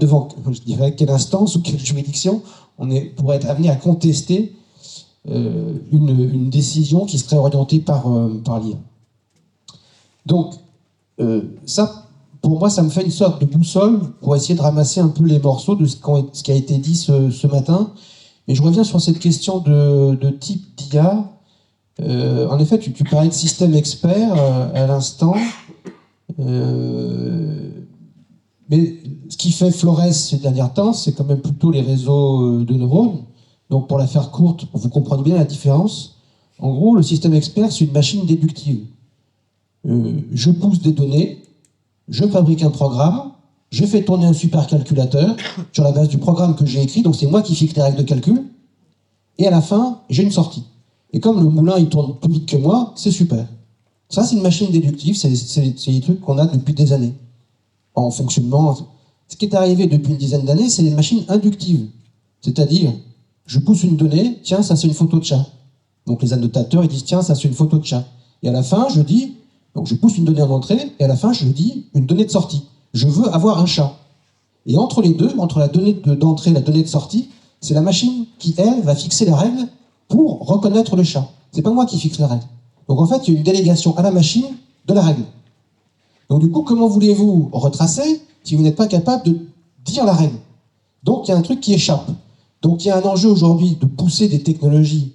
je dirais, quelle instance ou quelle juridiction on pourrait être amené à contester une décision qui serait orientée par l'IA. Donc, ça, pour moi, ça me fait une sorte de boussole pour essayer de ramasser un peu les morceaux de ce qui a été dit ce matin. Mais je reviens sur cette question de type d'IA. En effet, tu parlais de système expert à l'instant. Mais ce qui fait Flores ces derniers temps, c'est quand même plutôt les réseaux de neurones. Donc, pour la faire courte, vous comprenez bien la différence. En gros, le système expert, c'est une machine déductive. Je pousse des données, je fabrique un programme, je fais tourner un supercalculateur sur la base du programme que j'ai écrit, donc c'est moi qui fixe les règles de calcul, et à la fin, j'ai une sortie. Et comme le moulin, il tourne plus vite que moi, c'est super. Ça, c'est une machine déductive, c'est des trucs qu'on a depuis des années, en fonctionnement. Ce qui est arrivé depuis une dizaine d'années, c'est les machines inductives. C'est-à-dire, je pousse une donnée, tiens, ça c'est une photo de chat. Donc les annotateurs, ils disent, tiens, ça c'est une photo de chat. Et à la fin, je dis, donc je pousse une donnée en entrée, et à la fin, je dis une donnée de sortie. Je veux avoir un chat. Et entre les deux, entre la donnée d'entrée et la donnée de sortie, c'est la machine qui, elle, va fixer la règle pour reconnaître le chat. C'est pas moi qui fixe la règle. Donc en fait, il y a une délégation à la machine de la règle. Donc du coup, comment voulez-vous retracer si vous n'êtes pas capable de dire la règle? Donc il y a un truc qui échappe. Donc il y a un enjeu aujourd'hui de pousser des technologies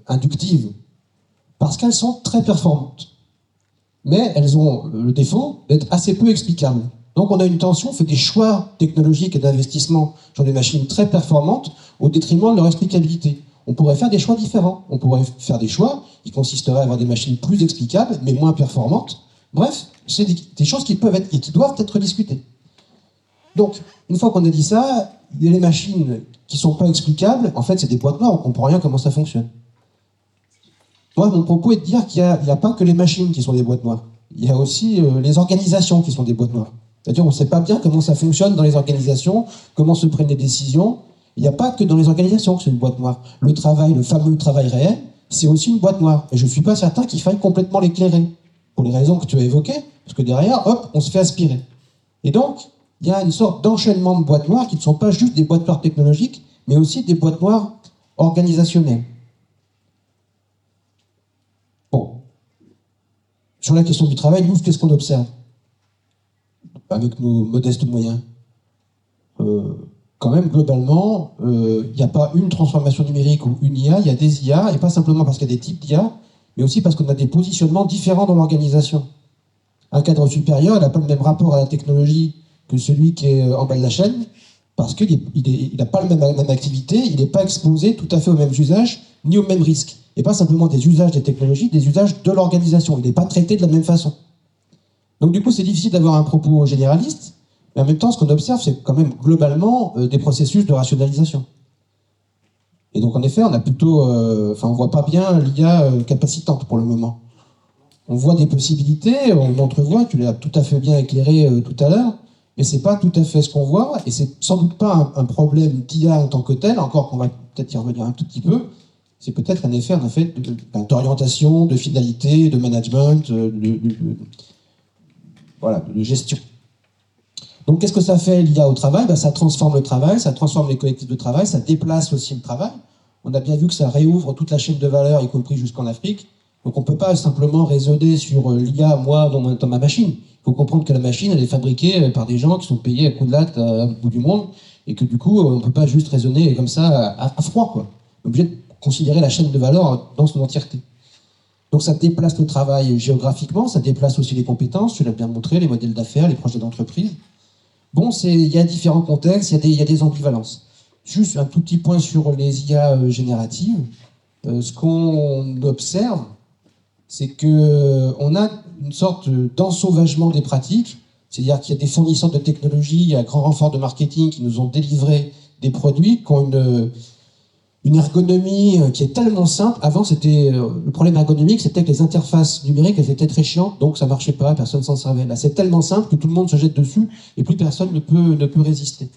inductives parce qu'elles sont très performantes. Mais elles ont le défaut d'être assez peu explicables. Donc on a une tension, on fait des choix technologiques et d'investissement sur des machines très performantes au détriment de leur explicabilité. On pourrait faire des choix différents. On pourrait faire des choix qui consisteraient à avoir des machines plus explicables, mais moins performantes. Bref, c'est des choses qui peuvent être et qui doivent être discutées. Donc, une fois qu'on a dit ça, il y a les machines qui ne sont pas explicables. En fait, c'est des boîtes noires, on ne comprend rien comment ça fonctionne. Moi, mon propos est de dire qu'il n'y a pas que les machines qui sont des boîtes noires. Il y a aussi les organisations qui sont des boîtes noires. C'est-à-dire on ne sait pas bien comment ça fonctionne dans les organisations, comment se prennent les décisions. Il n'y a pas que dans les organisations que c'est une boîte noire. Le travail, le fameux travail réel, c'est aussi une boîte noire. Et je ne suis pas certain qu'il faille complètement l'éclairer. Pour les raisons que tu as évoquées, parce que derrière, hop, on se fait aspirer. Et donc, il y a une sorte d'enchaînement de boîtes noires qui ne sont pas juste des boîtes noires technologiques, mais aussi des boîtes noires organisationnelles. Bon. Sur la question du travail, nous, qu'est-ce qu'on observe avec nos modestes moyens? Quand même, globalement, il n'y a pas une transformation numérique ou une IA, il y a des IA, et pas simplement parce qu'il y a des types d'IA, mais aussi parce qu'on a des positionnements différents dans l'organisation. Un cadre supérieur, il n'a pas le même rapport à la technologie que celui qui est en bas de la chaîne, parce qu'il n'a pas la même activité, il n'est pas exposé tout à fait aux mêmes usages, ni aux mêmes risques. Et pas simplement des usages des technologies, des usages de l'organisation. Il n'est pas traité de la même façon. Donc du coup, c'est difficile d'avoir un propos généraliste, mais en même temps, ce qu'on observe, c'est quand même globalement des processus de rationalisation. Et donc en effet, on a plutôt, on voit pas bien l'IA capacitante pour le moment. On voit des possibilités, on entrevoit, tu l'as tout à fait bien éclairé tout à l'heure, mais c'est pas tout à fait ce qu'on voit, et c'est sans doute pas un problème d'IA en tant que tel, encore qu'on va peut-être y revenir un tout petit peu, c'est peut-être un effet d'orientation, de finalité, de management, de gestion. Donc qu'est-ce que ça fait l'IA au travail? Ça transforme le travail, ça transforme les collectifs de travail, ça déplace aussi le travail. On a bien vu que ça réouvre toute la chaîne de valeur, y compris jusqu'en Afrique. Donc on ne peut pas simplement raisonner sur l'IA, moi, dans ma machine. Il faut comprendre que la machine, elle est fabriquée par des gens qui sont payés à coups de latte à bout du monde, et que du coup, on ne peut pas juste raisonner comme ça à froid, quoi. On est obligé de considérer la chaîne de valeur dans son entièreté. Donc ça déplace le travail géographiquement, ça déplace aussi les compétences, tu l'as bien montré, les modèles d'affaires, les projets d'entreprise. Bon, il y a différents contextes, il y a des ambivalences. Juste un tout petit point sur les IA génératives. Ce qu'on observe, c'est qu'on a une sorte d'ensauvagement des pratiques, c'est-à-dire qu'il y a des fournisseurs de technologies à grand renfort de marketing qui nous ont délivré des produits qui ont une ergonomie qui est tellement simple. Avant, le problème ergonomique, c'était que les interfaces numériques, elles étaient très chiantes, donc ça marchait pas, personne s'en servait. Là, c'est tellement simple que tout le monde se jette dessus et plus personne ne peut résister.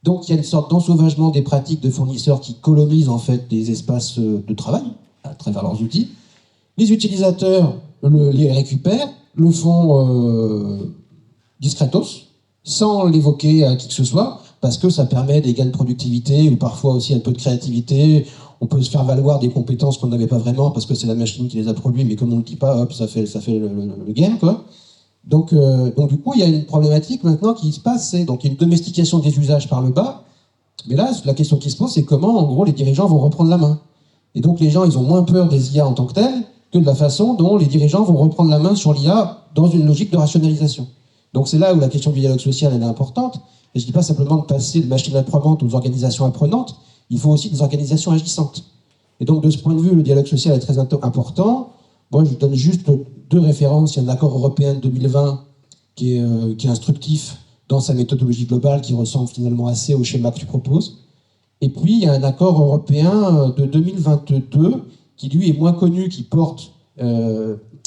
Donc, il y a une sorte d'ensauvagement des pratiques de fournisseurs qui colonisent en fait des espaces de travail à travers leurs outils. Les utilisateurs les récupèrent, le font discretos, sans l'évoquer à qui que ce soit, parce que ça permet des gains de productivité ou parfois aussi un peu de créativité. On peut se faire valoir des compétences qu'on n'avait pas vraiment parce que c'est la machine qui les a produits, mais comme on ne le dit pas, hop, ça fait le game, quoi. Donc du coup, il y a une problématique maintenant qui se passe, donc il y a une domestication des usages par le bas, mais là, la question qui se pose, c'est comment, en gros, les dirigeants vont reprendre la main. Et donc les gens, ils ont moins peur des IA en tant que telles que de la façon dont les dirigeants vont reprendre la main sur l'IA dans une logique de rationalisation. Donc c'est là où la question du dialogue social, elle est importante. Et je ne dis pas simplement de passer de machines apprenantes aux organisations apprenantes, il faut aussi des organisations agissantes. Et donc de ce point de vue, le dialogue social est très important. Moi, je donne juste deux références. Il y a un accord européen de 2020 qui est instructif dans sa méthodologie globale, qui ressemble finalement assez au schéma que tu proposes. Et puis, il y a un accord européen de 2022 qui, lui, est moins connu, qui porte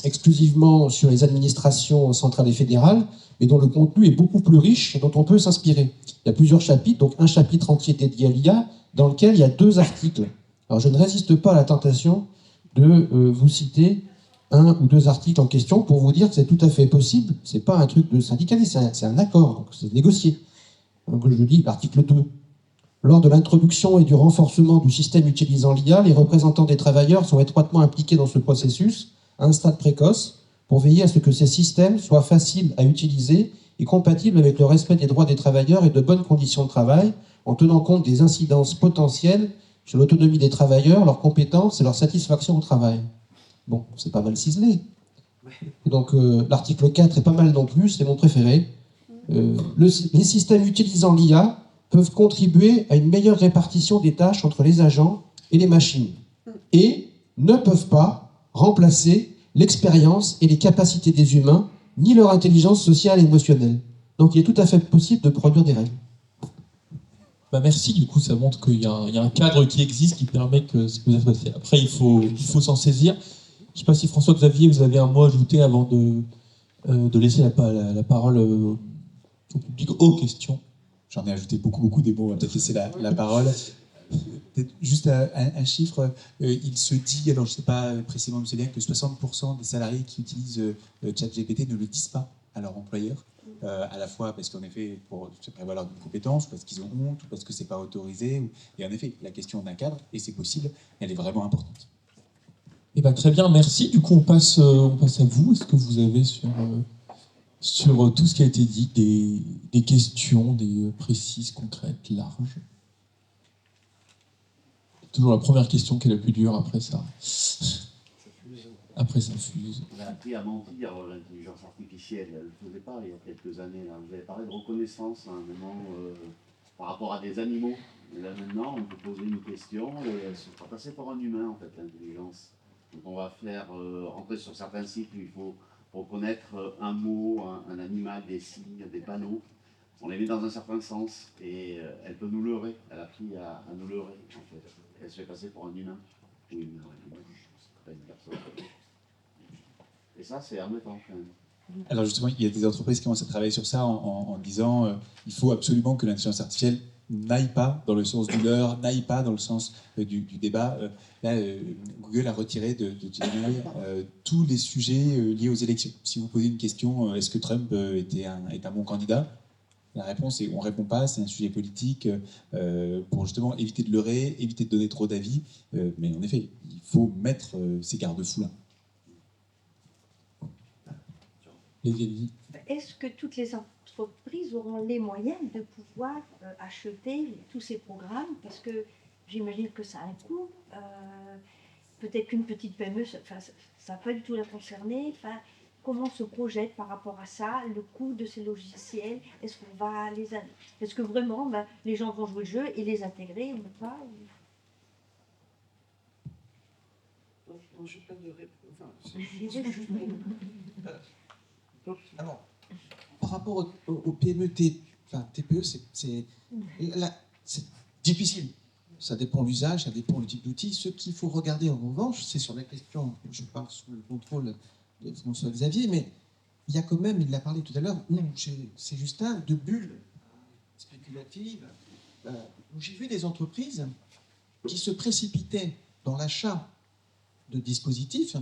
exclusivement sur les administrations centrales et fédérales, mais dont le contenu est beaucoup plus riche et dont on peut s'inspirer. Il y a plusieurs chapitres, donc un chapitre entier dédié à l'IA, dans lequel il y a 2 articles. Alors, je ne résiste pas à la tentation de vous citer 1 ou 2 articles en question pour vous dire que c'est tout à fait possible. C'est pas un truc de syndicaliste, c'est un accord, donc c'est négocié. Donc, je dis l'article 2. Lors de l'introduction et du renforcement du système utilisant l'IA, les représentants des travailleurs sont étroitement impliqués dans ce processus à un stade précoce pour veiller à ce que ces systèmes soient faciles à utiliser et compatibles avec le respect des droits des travailleurs et de bonnes conditions de travail, en tenant compte des incidences potentielles sur l'autonomie des travailleurs, leurs compétences et leur satisfaction au travail. Bon, c'est pas mal ciselé. Donc l'article 4 est pas mal non plus, c'est mon préféré. les systèmes utilisant l'IA peuvent contribuer à une meilleure répartition des tâches entre les agents et les machines, et ne peuvent pas remplacer l'expérience et les capacités des humains, ni leur intelligence sociale et émotionnelle. Donc il est tout à fait possible de produire des règles. Bah merci, du coup ça montre qu'il y a un cadre qui existe qui permet que ça puisse se passer. Après il faut s'en saisir. Je ne sais pas si François-Xavier, vous avez un mot à ajouter avant de laisser la parole au public aux questions. J'en ai ajouté beaucoup des mots, on va peut-être laisser la parole. Peut-être juste un chiffre, il se dit, alors je ne sais pas précisément, monsieur Lien, que 60% des salariés qui utilisent ChatGPT ne le disent pas à leur employeur, à la fois parce qu'en effet, pour se prévaloir d'une compétence, parce qu'ils ont honte, ou parce que ce n'est pas autorisé. Et en effet, la question d'un cadre, et c'est possible, elle est vraiment importante. Eh ben, très bien, merci. Du coup, on passe à vous. Est-ce que vous avez sur tout ce qui a été dit des questions, des précises, concrètes, larges? Toujours la première question qui est la plus dure, après ça. Après ça fuse. On a appris à mentir, l'intelligence artificielle. Elle ne le faisait pas il y a quelques années. Là. Vous avez parlé de reconnaissance à un moment par rapport à des animaux. Et là maintenant, on peut poser une question et elle se fera passer pour un humain, en fait, l'intelligence. Donc on va faire rentrer sur certains sites où il faut reconnaître un mot, un animal, des signes, des panneaux. On les met dans un certain sens et elle peut nous leurrer. Elle a appris à nous leurrer, en fait. Elle se fait passer pour un humain ou une personne. Et ça, c'est embêtant quand même. Alors justement, il y a des entreprises qui commencent à travailler sur ça en disant il faut absolument que l'intelligence artificielle n'aille pas dans le sens du leurre, n'aille pas dans le sens du débat. Là, Google a retiré de Gemini tous les sujets liés aux élections. Si vous posez une question, est-ce que Trump est un bon candidat ? La réponse est on ne répond pas, c'est un sujet politique, pour justement éviter de leurrer, éviter de donner trop d'avis. Mais en effet, il faut mettre ces garde-fous-là. Est-ce que toutes les entreprises auront les moyens de pouvoir acheter tous ces programmes? Parce que j'imagine que ça a un coût. Peut-être qu'une petite PME, ça ne va pas du tout la concerner. Comment on se projette par rapport à ça, le coût de ces logiciels? Est-ce qu'on va est-ce que vraiment les gens vont jouer le jeu et les intégrer ou pas? Je peux de alors, par rapport au PME, TPE, c'est difficile. Ça dépend de l'usage, ça dépend du type d'outil. Ce qu'il faut regarder en revanche, c'est sur la question, je parle sous le contrôle de François-Xavier, mais il y a quand même, il l'a parlé tout à l'heure, c'est Justin, de bulles spéculatives, où j'ai vu des entreprises qui se précipitaient dans l'achat de dispositifs,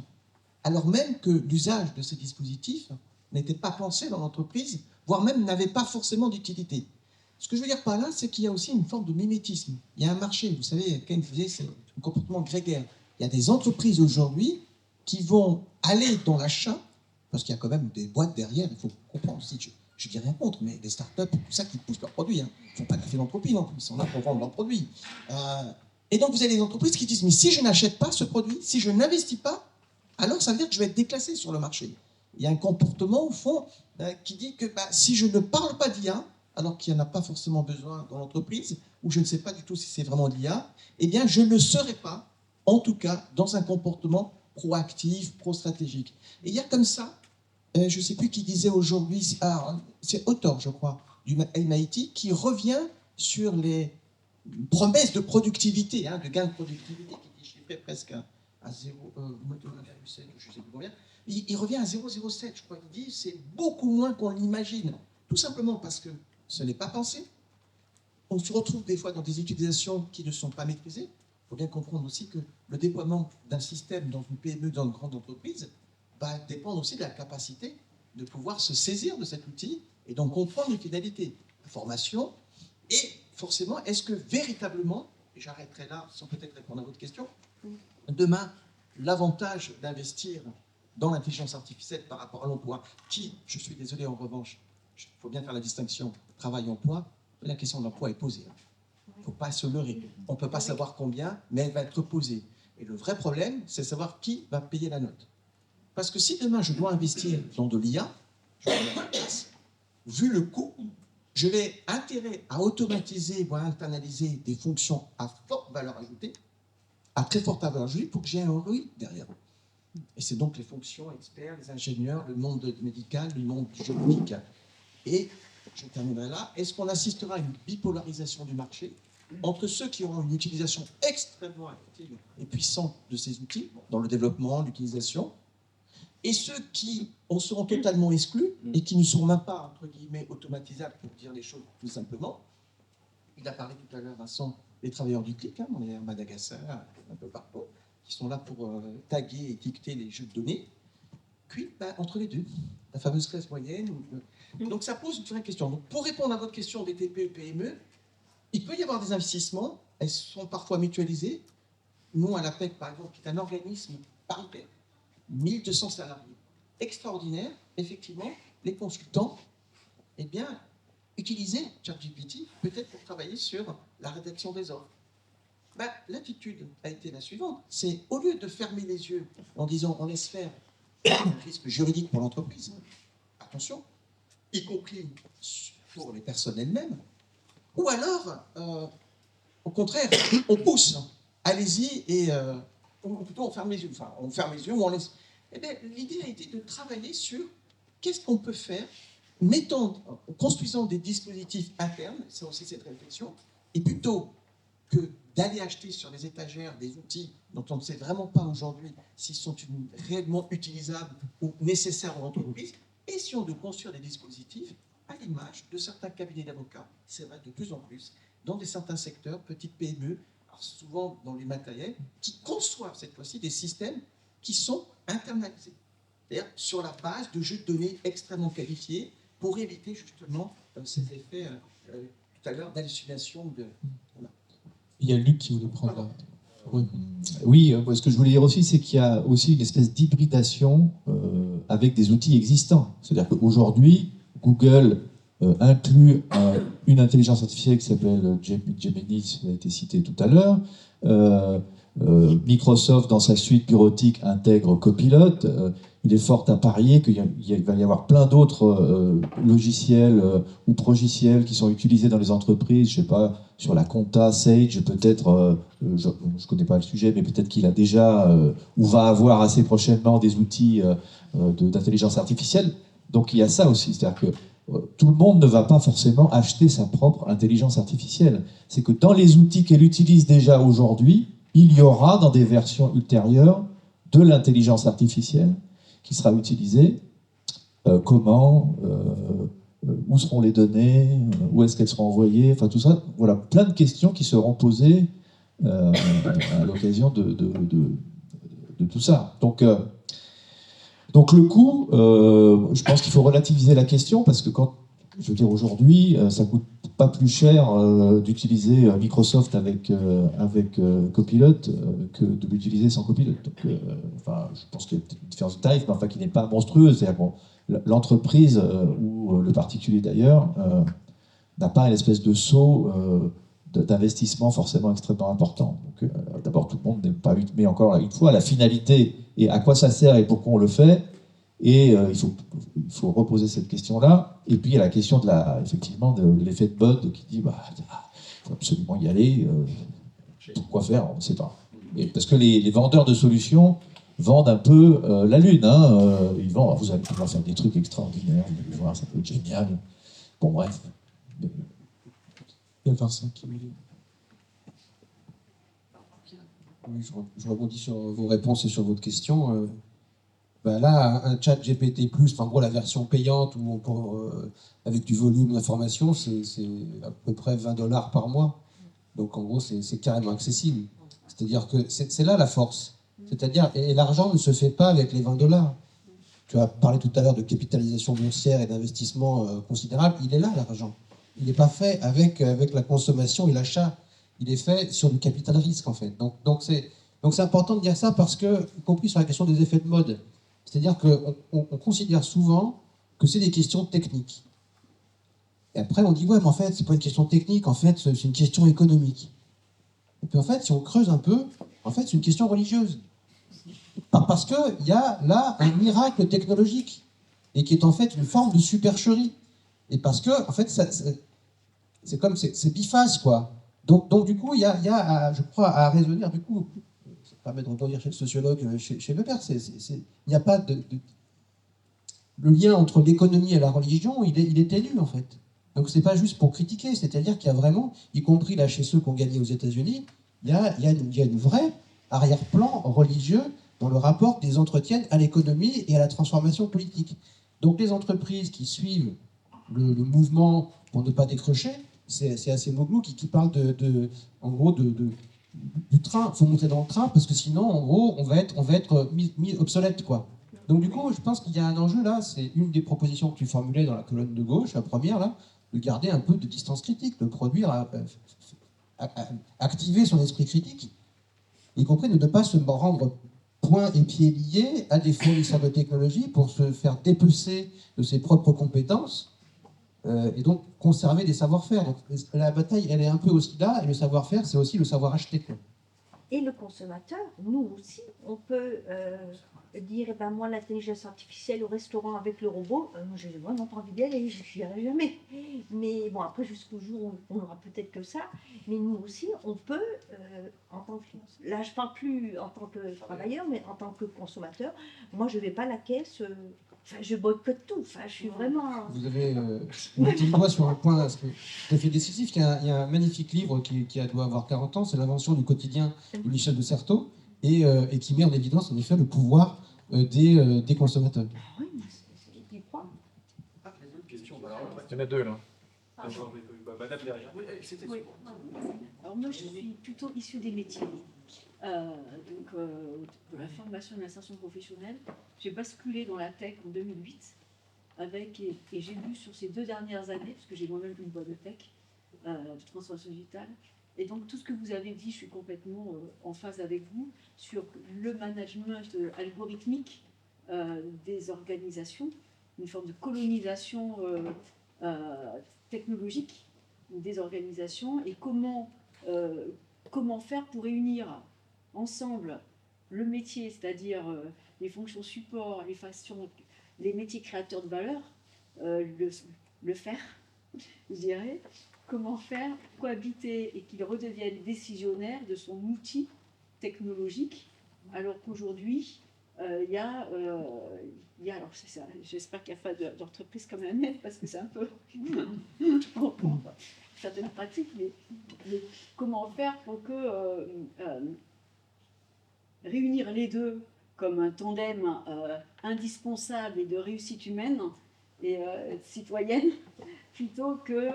alors même que l'usage de ces dispositifs n'était pas pensé dans l'entreprise, voire même n'avait pas forcément d'utilité. Ce que je veux dire par là, c'est qu'il y a aussi une forme de mimétisme. Il y a un marché, vous savez, Keynes disait, c'est un comportement grégaire. Il y a des entreprises aujourd'hui qui vont aller dans l'achat, parce qu'il y a quand même des boîtes derrière, il faut comprendre aussi, je dis rien contre, mais des startups, tout ça qui poussent leurs produits, hein. Ils ne font pas de la philanthropie non plus, ils sont là pour vendre leurs produits. Et donc vous avez des entreprises qui disent, mais si je n'achète pas ce produit, si je n'investis pas, alors ça veut dire que je vais être déclassé sur le marché. Il y a un comportement, au fond, qui dit que si je ne parle pas d'IA, alors qu'il n'y en a pas forcément besoin dans l'entreprise, ou je ne sais pas du tout si c'est vraiment l'IA, eh bien, je ne serai pas, en tout cas, dans un comportement proactif, pro-stratégique. Et il y a comme ça, je ne sais plus qui disait aujourd'hui, c'est Autor, je crois, du MIT, qui revient sur les promesses de productivité, de gain de productivité, qui dit chiffré presque à 0,7, je ne sais plus combien. Il revient à 0,07, je crois qu'il dit, c'est beaucoup moins qu'on l'imagine. Tout simplement parce que ce n'est pas pensé. On se retrouve des fois dans des utilisations qui ne sont pas maîtrisées. Il faut bien comprendre aussi que le déploiement d'un système dans une PME, dans une grande entreprise, va dépendre aussi de la capacité de pouvoir se saisir de cet outil et donc comprendre les finalités. La formation et forcément, est-ce que véritablement, et j'arrêterai là sans peut-être répondre à votre question, demain, l'avantage d'investir dans l'intelligence artificielle par rapport à l'emploi, qui, je suis désolé en revanche, il faut bien faire la distinction travail-emploi, la question de l'emploi est posée. Il ne faut pas se leurrer. On ne peut pas savoir combien, mais elle va être posée. Et le vrai problème, c'est de savoir qui va payer la note. Parce que si demain je dois investir dans de l'IA, je vais mettre en place. vu le coût, je vais intérêt à automatiser, voire internaliser des fonctions à forte valeur ajoutée, à très forte valeur ajoutée, pour que j'ai un ROI derrière. Et c'est donc les fonctions experts, les ingénieurs, le monde médical, le monde du juridique. Et je terminerai là. Est-ce qu'on assistera à une bipolarisation du marché entre ceux qui auront une utilisation extrêmement active et puissante de ces outils, dans le développement, l'utilisation, et ceux qui en seront totalement exclus et qui ne sont même pas, entre guillemets, automatisables, pour dire les choses plus simplement. Il a parlé tout à l'heure, Vincent, des travailleurs du clic, on est à Madagascar, un peu partout, qui sont là pour taguer et étiqueter les jeux de données. Puis, entre les deux, la fameuse classe moyenne. Donc ça pose une vraie question. Donc, pour répondre à votre question des TPE, PME, il peut y avoir des investissements, elles sont parfois mutualisées. Nous, à l'APEC, par exemple, qui est un organisme paritaire, 1200 salariés, extraordinaire, effectivement, les consultants, eh bien, utiliser ChatGPT peut-être pour travailler sur la rédaction des offres. L'attitude a été la suivante, c'est au lieu de fermer les yeux en disant on laisse faire un risque juridique pour l'entreprise, attention, y compris pour les personnes elles-mêmes, ou alors, au contraire, on pousse, allez-y, et ou plutôt on ferme les yeux, enfin on ferme les yeux ou on laisse. Eh bien, l'idée a été de travailler sur qu'est-ce qu'on peut faire, construisant des dispositifs internes, c'est aussi cette réflexion, et plutôt que d'aller acheter sur les étagères des outils dont on ne sait vraiment pas aujourd'hui s'ils sont réellement utilisables ou nécessaires aux entreprises, essayons de construire des dispositifs à l'image de certains cabinets d'avocats, c'est vrai de plus en plus, dans certains secteurs, petites PME, alors souvent dans les matériels, qui conçoivent cette fois-ci des systèmes qui sont internalisés, c'est-à-dire sur la base de jeux de données extrêmement qualifiés pour éviter justement ces effets tout à l'heure d'hallucination. Voilà. Il y a Luc qui voulait prendre la... Oui, ce que je voulais dire aussi, c'est qu'il y a aussi une espèce d'hybridation avec des outils existants. C'est-à-dire qu'aujourd'hui, Google inclut une intelligence artificielle qui s'appelle Gemini, ça a été cité tout à l'heure. Microsoft, dans sa suite bureautique, intègre Copilot. Il est fort à parier qu'il va y avoir plein d'autres logiciels ou progiciels qui sont utilisés dans les entreprises, je ne sais pas, sur la compta, Sage, peut-être, je ne connais pas le sujet, mais peut-être qu'il a déjà ou va avoir assez prochainement des outils d'intelligence artificielle. Donc il y a ça aussi, c'est-à-dire que tout le monde ne va pas forcément acheter sa propre intelligence artificielle. C'est que dans les outils qu'elle utilise déjà aujourd'hui, il y aura dans des versions ultérieures de l'intelligence artificielle qui sera utilisée. Comment, où seront les données, où est-ce qu'elles seront envoyées, enfin tout ça. Voilà, plein de questions qui seront posées à l'occasion de tout ça. Donc le coût, je pense qu'il faut relativiser la question parce que je veux dire aujourd'hui, ça coûte pas plus cher d'utiliser Microsoft avec Copilot que de l'utiliser sans Copilot. Donc, je pense qu'il y a peut-être une différence de tarif, mais enfin qui n'est pas monstrueuse. C'est-à-dire, bon, l'entreprise ou le particulier d'ailleurs n'a pas une espèce de saut d'investissement forcément extrêmement important. Donc, d'abord, tout le monde n'est pas vite, mais encore une fois, la finalité et à quoi ça sert et pourquoi on le fait. Et il faut reposer cette question-là. Et puis il y a la question effectivement de l'effet de mode qui dit il faut absolument y aller. Pourquoi faire? On ne sait pas. Et parce que les vendeurs de solutions vendent un peu la lune. Ils vendent, vous allez pouvoir faire des trucs extraordinaires, vous allez voir, ça peut être génial. Bon, bref. Il y a Vincent qui voulait... Oui, je rebondis sur vos réponses et sur votre question. Là, un chat GPT+, en gros la version payante où avec du volume d'information, c'est à peu près $20 par mois. Donc en gros, c'est carrément accessible. C'est-à-dire que c'est là la force. C'est-à-dire, et l'argent ne se fait pas avec les $20. Tu as parlé tout à l'heure de capitalisation boursière et d'investissement considérable. Il est là, l'argent. Il n'est pas fait avec la consommation et l'achat. Il est fait sur du capital risque, en fait. Donc c'est important de dire ça parce que, y compris sur la question des effets de mode, c'est-à-dire qu'on considère souvent que c'est des questions techniques. Et après, on dit, ouais, mais en fait, c'est pas une question technique, en fait, c'est une question économique. Et puis en fait, si on creuse un peu, en fait, c'est une question religieuse. Parce qu'il y a là un miracle technologique, et qui est en fait une forme de supercherie. Et parce que, en fait, c'est comme, c'est biphase, quoi. Donc du coup, il y a je crois, à raisonner, du coup, ça permet de rebondir chez le sociologue, chez Weber, il n'y a pas le lien entre l'économie et la religion, il est ténu, en fait. Donc c'est pas juste pour critiquer, c'est-à-dire qu'il y a vraiment, y compris là chez ceux qui ont gagné aux États-Unis, il y a une vraie arrière-plan religieux dans le rapport qu'ils entretiennent à l'économie et à la transformation politique. Donc les entreprises qui suivent le mouvement pour ne pas décrocher, c'est assez Moglou qui parle en gros du train. Il faut monter dans le train parce que sinon, en gros, on va être mis obsolète, quoi. Donc du coup, je pense qu'il y a un enjeu là. C'est une des propositions que tu formulais dans la colonne de gauche, la première là, de garder un peu de distance critique, de produire, activer son esprit critique, y compris de ne pas se rendre point et pieds liés à des fournisseurs de technologie pour se faire dépecer de ses propres compétences. Et donc conserver des savoir-faire. Donc la bataille, elle est un peu aussi là, et le savoir-faire, c'est aussi le savoir acheter, quoi. Et le consommateur, nous aussi, on peut dire, eh ben moi, l'intelligence artificielle au restaurant avec le robot, moi, j'ai vraiment pas envie d'y aller, je n'y arrive jamais. Mais bon, après, jusqu'au jour où on n'aura peut-être que ça, mais nous aussi, on peut, en tant que... Là, je ne parle plus en tant que travailleur, mais en tant que consommateur, moi, je ne vais pas à la caisse... Enfin, je boycotte tout. Enfin, je suis vraiment... Vous avez mis le doigt sur un point tout à fait décisif. Il y a un magnifique livre qui doit avoir 40 ans, c'est L'invention du quotidien de Michel de Certeau, et qui met en évidence, en effet, le pouvoir des consommateurs. Oui, j'y crois. Il y en a deux, là. Madame derrière. Oui. Alors moi, je suis plutôt issue des métiers. De la formation et de l'insertion professionnelle. J'ai basculé dans la tech en 2008 et j'ai lu sur ces 2 dernières années, parce que j'ai moi-même une boîte de tech, de transformation digitale. Et donc tout ce que vous avez dit, je suis complètement en phase avec vous sur le management algorithmique des organisations, une forme de colonisation technologique des organisations et comment faire pour réunir ensemble le métier, c'est-à-dire les fonctions support, les métiers créateurs de valeur, le faire, je dirais, comment faire cohabiter et qu'il redevienne décisionnaire de son outil technologique, alors qu'aujourd'hui, il y a, alors c'est ça, j'espère qu'il n'y a pas d'entreprise comme la mienne, parce que c'est un peu certaines pratiques, mais comment faire pour que réunir les deux comme un tandem indispensable et de réussite humaine et citoyenne, plutôt que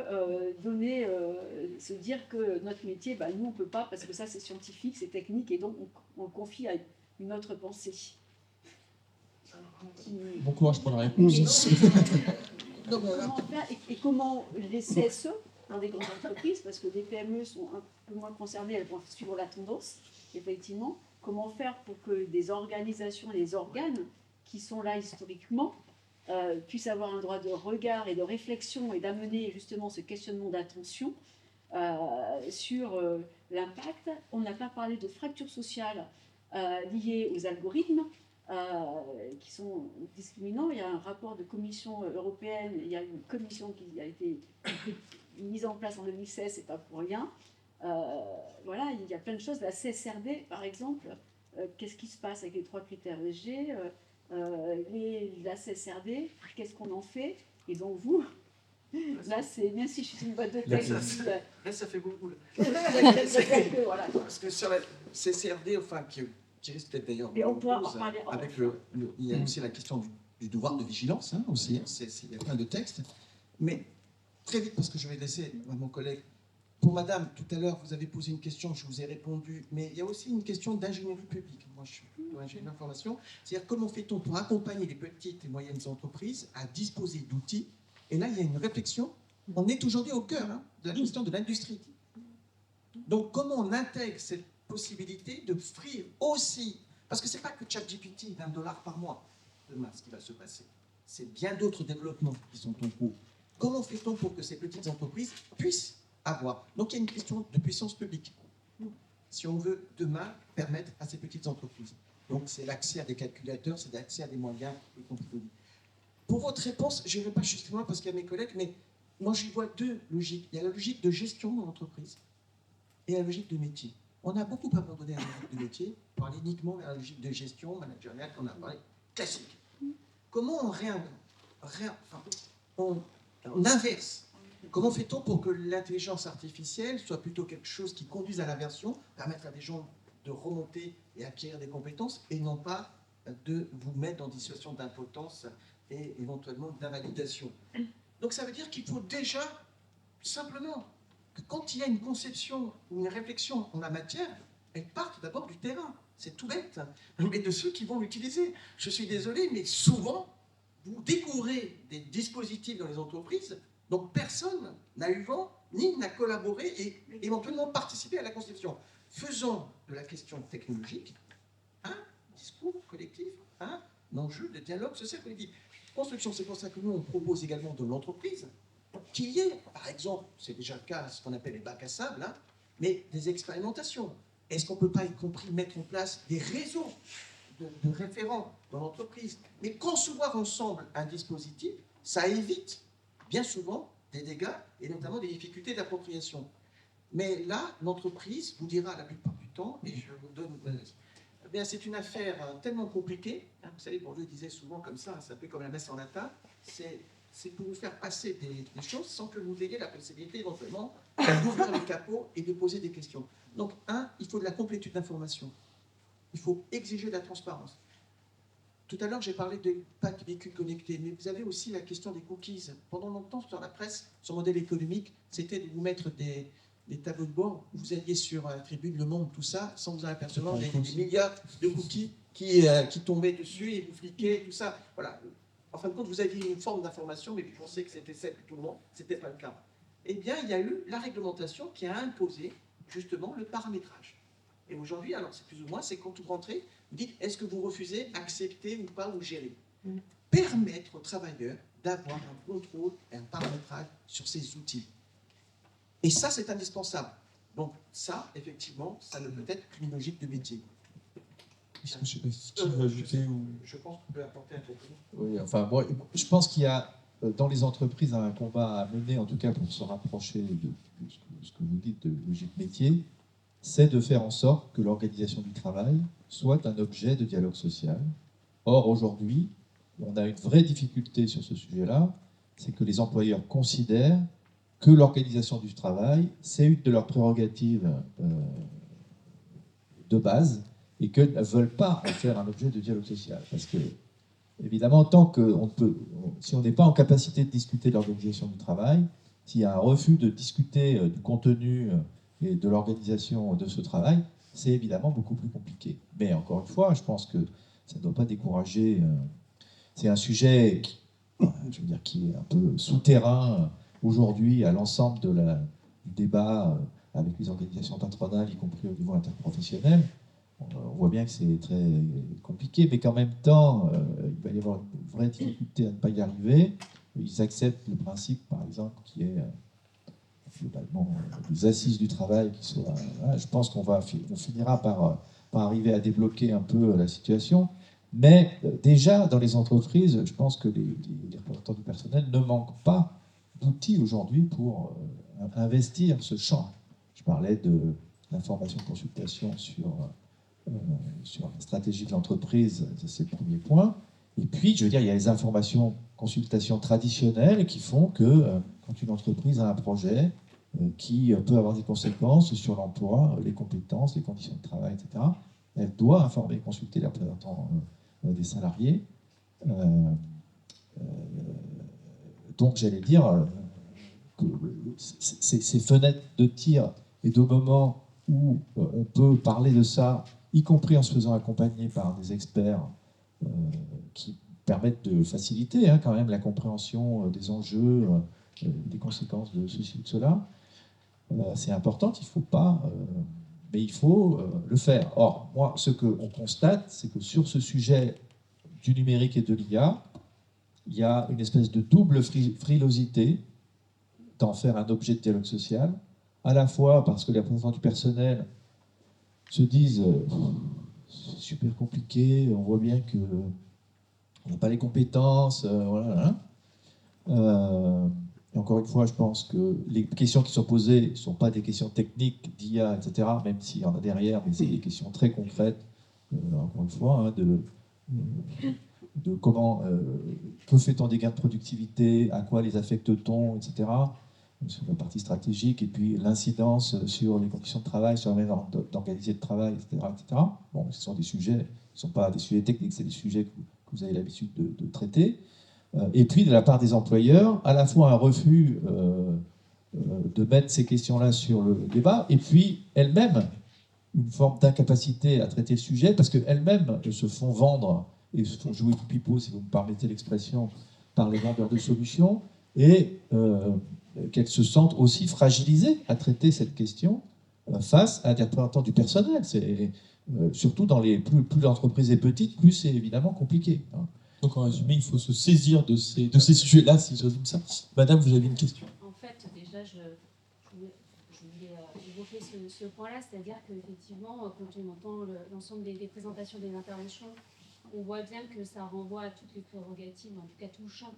se dire que notre métier, nous on ne peut pas parce que ça c'est scientifique, c'est technique et donc on le confie à une autre pensée. Bon courage pour la réponse. Donc, comment faire et comment les CSE dans des grandes entreprises, parce que les PME sont un peu moins concernées, elles vont suivre la tendance, effectivement. Comment faire pour que des organisations et des organes qui sont là historiquement puissent avoir un droit de regard et de réflexion et d'amener justement ce questionnement d'attention sur l'impact. On n'a pas parlé de fractures sociales liées aux algorithmes qui sont discriminants. Il y a un rapport de commission européenne, il y a une commission qui a été mise en place en 2016, c'est pas pour rien. Voilà, il y a plein de choses. La CSRD, par exemple, qu'est-ce qui se passe avec les 3 critères ESG, la CSRD, qu'est-ce qu'on en fait? Et donc vous, là, c'est bien si je suis une boîte de tech. Là, ça fait beaucoup. Voilà. Parce que sur la CSRD, enfin, qui risque peut-être d'ailleurs. Et on pourra en parler. Avec il y a aussi la question du devoir de vigilance, hein, aussi. Hein, il y a plein de textes. Mais très vite, parce que je vais laisser mon collègue. Pour madame, tout à l'heure, vous avez posé une question, je vous ai répondu, mais il y a aussi une question d'ingénierie publique. Moi, je suis plutôt ingénieur d'information. C'est-à-dire, comment fait-on pour accompagner les petites et moyennes entreprises à disposer d'outils? Et là, il y a une réflexion. On est aujourd'hui au cœur de la question de l'industrie. Donc, comment on intègre cette possibilité de offrir aussi, parce que ce n'est pas que ChatGPT $20 par mois, demain, ce qui va se passer. C'est bien d'autres développements qui sont en cours. Comment fait-on pour que ces petites entreprises puissent avoir. Donc il y a une question de puissance publique. Si on veut demain permettre à ces petites entreprises. Donc c'est l'accès à des calculateurs, c'est l'accès à des moyens, y compris. Pour votre réponse, je n'irai pas jusqu'à moi parce qu'il y a mes collègues, mais moi j'y vois deux logiques. Il y a la logique de gestion dans l'entreprise et la logique de métier. On a beaucoup abandonné la logique de métier pour aller uniquement vers la logique de gestion managériale qu'on a parlé, classique. Comment on inverse? Comment fait-on pour que l'intelligence artificielle soit plutôt quelque chose qui conduise à l'inversion, permettre à des gens de remonter et acquérir des compétences, et non pas de vous mettre dans des situations d'impotence et éventuellement d'invalidation. Donc ça veut dire qu'il faut déjà, simplement, que quand il y a une conception ou une réflexion en la matière, elle parte d'abord du terrain. C'est tout bête, mais de ceux qui vont l'utiliser. Je suis désolé, mais souvent, vous découvrez des dispositifs dans les entreprises dont personne n'a eu vent, ni n'a collaboré et éventuellement participé à la conception. Faisons de la question technologique un discours collectif, un enjeu de dialogue social collectif. Construction, c'est pour ça que nous, on propose également de l'entreprise qu'il y ait, par exemple, c'est déjà le cas, ce qu'on appelle les bacs à sable, hein, mais des expérimentations. Est-ce qu'on ne peut pas, y compris, mettre en place des réseaux de référents dans l'entreprise, mais concevoir ensemble un dispositif, ça évite bien souvent des dégâts et notamment des difficultés d'appropriation. Mais là, l'entreprise vous dira la plupart du temps, et je vous donne... Eh bien, c'est une affaire tellement compliquée, hein, vous savez, Bourdieu disait souvent comme ça un peu comme la messe en latin, c'est pour vous faire passer des choses sans que vous ayez la possibilité éventuellement d'ouvrir le capot et de poser des questions. Donc, il faut de la complétude d'information. Il faut exiger de la transparence. Tout à l'heure, j'ai parlé des packs véhicules connectés, mais vous avez aussi la question des cookies. Pendant longtemps, sur la presse, sur le modèle économique, c'était de vous mettre des tableaux de bord où vous alliez sur Tribune, Le Monde, tout ça, sans vous en apercevoir des milliards de cookies qui tombaient dessus et vous fliquaient, tout ça. Voilà. En fin de compte, vous aviez une forme d'information, mais vous pensiez que c'était celle de tout le monde. Ce n'était pas le cas. Eh bien, il y a eu la réglementation qui a imposé justement le paramétrage. Et aujourd'hui, alors c'est plus ou moins, c'est quand vous rentrez, vous dites, est-ce que vous refusez, accepter ou pas, ou gérer? Permettre aux travailleurs d'avoir un contrôle et un paramétrage sur ces outils. Et ça, c'est indispensable. Donc ça, effectivement, ça ne peut être qu'une logique de métier. Est-ce que tu veux ajouter ou... Je pense qu'on peut apporter un complément. Oui, enfin, moi, je pense qu'il y a dans les entreprises un combat à mener, en tout cas pour se rapprocher de ce que vous dites de logique métier, c'est de faire en sorte que l'organisation du travail soit un objet de dialogue social. Or, aujourd'hui, on a une vraie difficulté sur ce sujet-là, c'est que les employeurs considèrent que l'organisation du travail, c'est une de leurs prérogatives de base et qu'elles ne veulent pas en faire un objet de dialogue social. Parce que, évidemment, si on n'est pas en capacité de discuter de l'organisation du travail, s'il y a un refus de discuter du contenu et de l'organisation de ce travail, c'est évidemment beaucoup plus compliqué. Mais encore une fois, je pense que ça ne doit pas décourager. C'est un sujet qui est un peu souterrain aujourd'hui à l'ensemble du débat avec les organisations patronales, y compris au niveau interprofessionnel. On voit bien que c'est très compliqué, mais qu'en même temps, il va y avoir une vraie difficulté à ne pas y arriver. Ils acceptent le principe, par exemple, qui est globalement les assises du travail qui soient. Je pense qu'on finira par arriver à débloquer un peu la situation. Mais déjà, dans les entreprises, je pense que les représentants du personnel ne manquent pas d'outils aujourd'hui pour investir ce champ. Je parlais de l'information-consultation sur la stratégie de l'entreprise, c'est le premier point. Et puis, je veux dire, il y a les informations, consultations traditionnelles qui font que quand une entreprise a un projet qui peut avoir des conséquences sur l'emploi, les compétences, les conditions de travail, etc., elle doit informer et consulter les représentants des salariés. Donc, j'allais dire que ces fenêtres de tir et de moments où on peut parler de ça, y compris en se faisant accompagner par des experts qui permettent de faciliter quand même la compréhension des enjeux, des conséquences de ceci ou de cela. C'est important, il ne faut pas, mais il faut le faire. Or, moi, ce qu'on constate, c'est que sur ce sujet du numérique et de l'IA, il y a une espèce de double frilosité d'en faire un objet de dialogue social, à la fois parce que les représentants du personnel se disent c'est super compliqué, on voit bien que on n'a pas les compétences, voilà. Et encore une fois, je pense que les questions qui sont posées ne sont pas des questions techniques d'IA, etc., même s'il y en a derrière, mais c'est des questions très concrètes, encore une fois, hein, de comment, que fait-on des gains de productivité, à quoi les affecte-t-on, etc., sur la partie stratégique, et puis l'incidence sur les conditions de travail, sur la manière d'organiser le travail, etc., etc. Bon, ce sont des sujets, ce ne sont pas des sujets techniques, c'est des sujets que vous avez l'habitude de traiter. Et puis, de la part des employeurs, à la fois un refus de mettre ces questions-là sur le débat, et puis elles-mêmes, une forme d'incapacité à traiter le sujet, parce qu'elles-mêmes se font vendre et se font jouer du pipeau, si vous me permettez l'expression, par les vendeurs de solutions, et qu'elles se sentent aussi fragilisées à traiter cette question face à des représentants du personnel. Surtout dans les plus l'entreprise est petite, plus c'est évidemment compliqué. Hein. Donc en résumé, il faut se saisir de ces sujets-là, si je résume ça. Madame, vous avez une question. En fait, déjà, je voulais évoquer ce point-là, c'est-à-dire qu'effectivement, quand on entend l'ensemble des présentations des interventions, on voit bien que ça renvoie à toutes les prérogatives, en tout cas tout le champ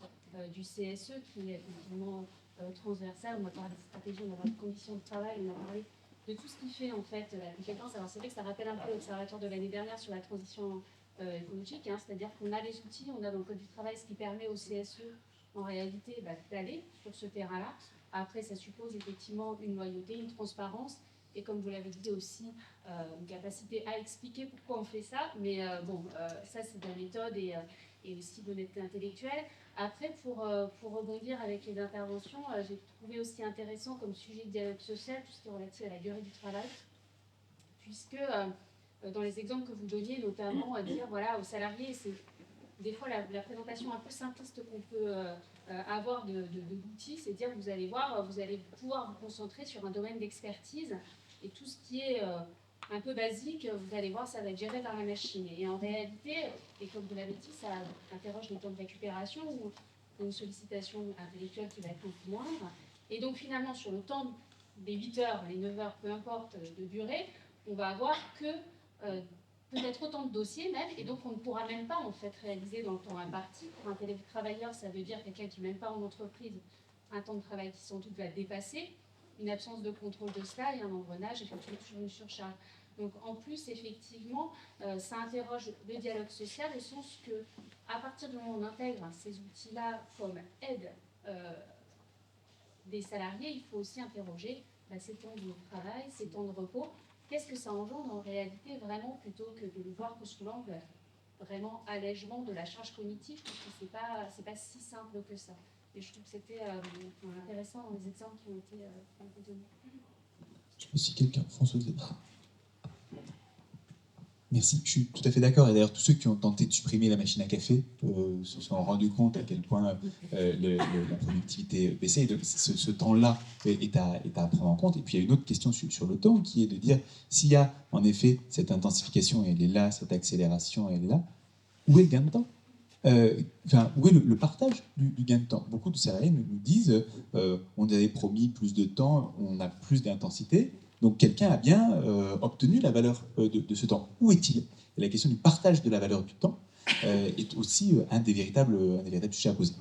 du CSE, qui est effectivement transversal. On a parlé de stratégie, on a parlé de conditions de travail, on a parlé de tout ce qui fait en fait la compétence. Alors c'est vrai que ça rappelle un peu l'observatoire de l'année dernière sur la transition écologique, hein, c'est-à-dire qu'on a les outils, on a dans le code du travail ce qui permet au CSE en réalité d'aller sur ce terrain-là. Après, ça suppose effectivement une loyauté, une transparence, et comme vous l'avez dit aussi, une capacité à expliquer pourquoi on fait ça. Mais ça c'est de la méthode et aussi de l'honnêteté intellectuelle. Après, pour rebondir avec les interventions, j'ai trouvé aussi intéressant comme sujet de dialogue social tout ce qui est relatif à la durée du travail, puisque dans les exemples que vous donniez, notamment dire voilà, aux salariés, c'est des fois la présentation un peu simpliste qu'on peut avoir de l'outil, c'est dire vous allez voir, vous allez pouvoir vous concentrer sur un domaine d'expertise et tout ce qui est un peu basique, vous allez voir, ça va être géré par la machine. Et en réalité, et comme vous l'avez dit, ça interroge les temps de récupération ou une sollicitation intellectuelle qui va être un peu moindre. Et donc finalement, sur le temps des 8 heures, les 9 heures, peu importe de durée, on va avoir que peut-être autant de dossiers même, et donc on ne pourra même pas en fait réaliser dans le temps imparti. Pour un télétravailleur, ça veut dire quelqu'un qui n'est même pas en entreprise, un temps de travail qui sans doute va dépasser, une absence de contrôle de cela et un engrenage effectivement sur une surcharge. Donc en plus, effectivement, ça interroge le dialogue social au sens que, à partir du moment où on intègre ces outils-là comme aide des salariés, il faut aussi interroger ces temps de travail, ces temps de repos. Qu'est-ce que ça engendre en réalité vraiment, plutôt que de le voir que sous l'angle vraiment allègement de la charge cognitive, parce que c'est pas si simple que ça. Et je trouve que c'était intéressant dans les exemples qui ont été donnés. Je sais pas si quelqu'un, François. Merci, je suis tout à fait d'accord. Et d'ailleurs, tous ceux qui ont tenté de supprimer la machine à café se sont rendus compte à quel point la productivité baissait. Donc, ce temps-là est à prendre en compte. Et puis, il y a une autre question sur le temps, qui est de dire, s'il y a en effet cette intensification, elle est là, cette accélération, elle est là, où est le gain de temps ? Où est le partage du gain de temps ? Beaucoup de salariés nous disent, on avait promis plus de temps, on a plus d'intensité. Donc quelqu'un a bien obtenu la valeur de ce temps. Où est-il ? Et la question du partage de la valeur du temps est aussi un des véritables sujets à poser.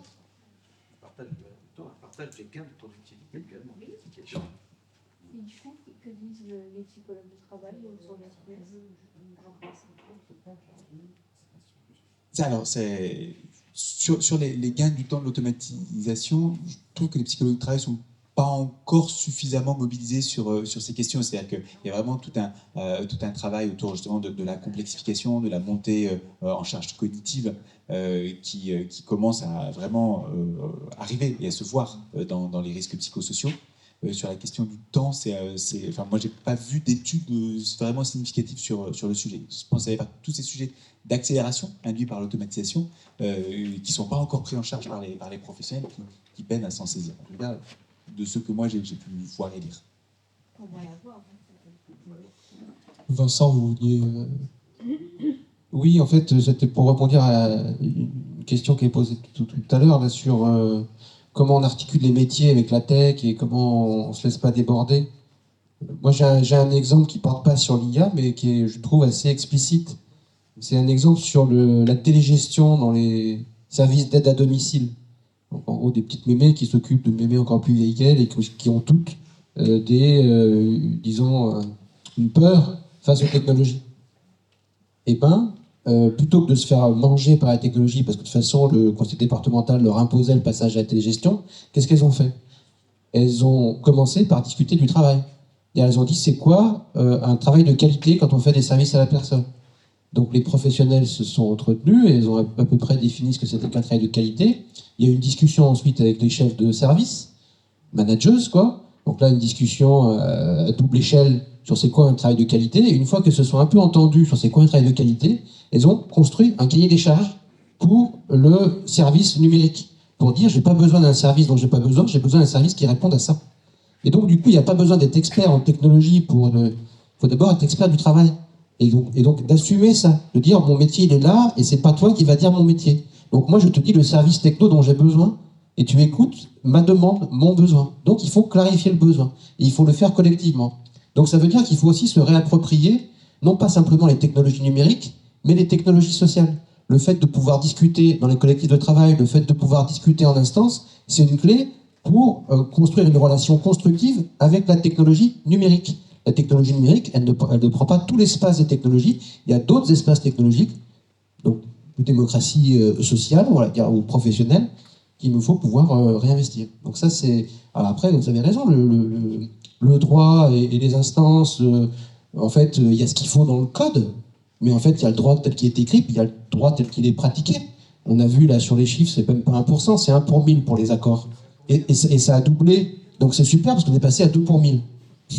Partage de la valeur du temps, un partage des gains de productivité également. Et du coup, que disent les psychologues du travail sur Alors, sur les gains du temps de l'automatisation, je trouve que les psychologues du travail sont pas encore suffisamment mobilisés sur ces questions. C'est-à-dire qu'il y a vraiment tout un travail autour justement de la complexification, de la montée en charge cognitive qui commence à vraiment arriver et à se voir dans les risques psychosociaux. Sur la question du temps, moi, j'ai pas vu d'études vraiment significatives sur le sujet. Je pense à tous ces sujets d'accélération induits par l'automatisation qui sont pas encore pris en charge par les professionnels qui peinent à s'en saisir. En tout cas, de ce que moi j'ai pu voir et lire. On va la voir. Vincent, vous vouliez... Oui, en fait, c'était pour répondre à une question qui est posée tout à l'heure là, sur comment on articule les métiers avec la tech et comment on ne se laisse pas déborder. Moi, j'ai un exemple qui ne porte pas sur l'IA, mais qui est, je trouve, assez explicite. C'est un exemple sur la télégestion dans les services d'aide à domicile. Donc, en gros, des petites mémés qui s'occupent de mémés encore plus vieilles qu'elles et qui ont toutes disons, une peur face aux technologies. Et plutôt que de se faire manger par la technologie, parce que de toute façon, le conseil départemental leur imposait le passage à la télégestion, qu'est-ce qu'elles ont fait? Elles ont commencé par discuter du travail. Et elles ont dit, c'est quoi un travail de qualité quand on fait des services à la personne? Donc les professionnels se sont entretenus et ils ont à peu près défini ce que c'était qu'un travail de qualité. Il y a eu une discussion ensuite avec les chefs de service, managers, quoi. Donc là, une discussion à double échelle sur c'est quoi un travail de qualité. Et une fois qu'elles se sont un peu entendues sur c'est quoi un travail de qualité, elles ont construit un cahier des charges pour le service numérique. Pour dire, j'ai pas besoin d'un service dont j'ai pas besoin, j'ai besoin d'un service qui réponde à ça. Et donc, du coup, il n'y a pas besoin d'être expert en technologie il faut d'abord être expert du travail. Et donc d'assumer ça, de dire mon métier il est là et c'est pas toi qui vas dire mon métier. Donc moi je te dis le service techno dont j'ai besoin et tu écoutes ma demande, mon besoin. Donc il faut clarifier le besoin et il faut le faire collectivement. Donc ça veut dire qu'il faut aussi se réapproprier non pas simplement les technologies numériques mais les technologies sociales. Le fait de pouvoir discuter dans les collectifs de travail, le fait de pouvoir discuter en instance, c'est une clé pour construire une relation constructive avec la technologie numérique. La technologie numérique, elle ne prend pas tout l'espace des technologies. Il y a d'autres espaces technologiques, donc de démocratie sociale ou professionnelle, qu'il nous faut pouvoir réinvestir. Donc ça, c'est... Alors après, vous avez raison, le droit et les instances, en fait, il y a ce qu'il faut dans le code, mais en fait, il y a le droit tel qu'il est écrit, puis il y a le droit tel qu'il est pratiqué. On a vu là sur les chiffres, c'est même pas 1%, c'est 1 pour 1000 pour les accords. Et ça a doublé. Donc c'est super parce qu'on est passé à 2 pour 1000.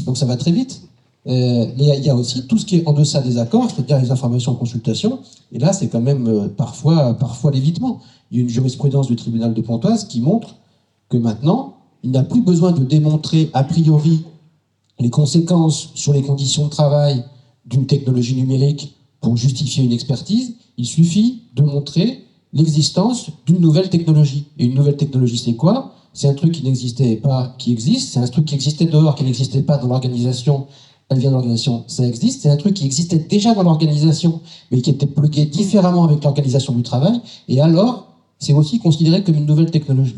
Donc ça va très vite. Mais il y a aussi tout ce qui est en deçà des accords, c'est-à-dire les informations en consultation. Et là, c'est quand même parfois l'évitement. Il y a une jurisprudence du tribunal de Pontoise qui montre que maintenant, il n'y a plus besoin de démontrer a priori les conséquences sur les conditions de travail d'une technologie numérique pour justifier une expertise. Il suffit de montrer l'existence d'une nouvelle technologie. Et une nouvelle technologie, c'est quoi ? C'est un truc qui n'existait pas, qui existe. C'est un truc qui existait dehors, qui n'existait pas dans l'organisation. Elle vient de l'organisation, ça existe. C'est un truc qui existait déjà dans l'organisation, mais qui était plugué différemment avec l'organisation du travail. Et alors, c'est aussi considéré comme une nouvelle technologie.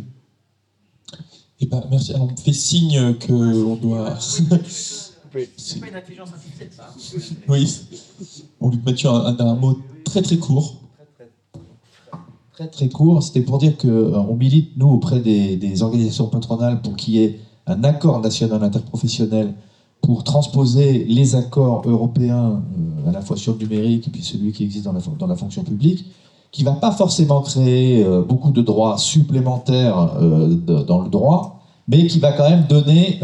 Eh ben, merci. Alors, on me fait signe qu'on doit... C'est pas une intelligence artificielle, ça. Oui. On lui met un mot très très court. Très très court, c'était pour dire qu'on milite, nous, auprès des organisations patronales pour qu'il y ait un accord national interprofessionnel pour transposer les accords européens, à la fois sur le numérique et puis celui qui existe dans la fonction publique, qui ne va pas forcément créer beaucoup de droits supplémentaires dans le droit, mais qui va quand même donner,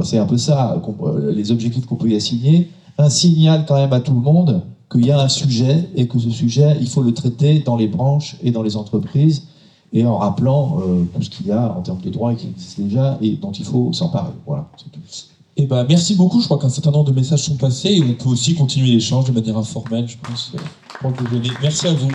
c'est un peu ça, les objectifs qu'on peut y assigner, un signal quand même à tout le monde qu'il y a un sujet et que ce sujet, il faut le traiter dans les branches et dans les entreprises et en rappelant tout ce qu'il y a en termes de droits qui existe déjà et dont il faut s'emparer. Voilà, c'est tout. Eh ben, merci beaucoup. Je crois qu'un certain nombre de messages sont passés et on peut aussi continuer l'échange de manière informelle, je pense, pour le déjeuner. Merci à vous.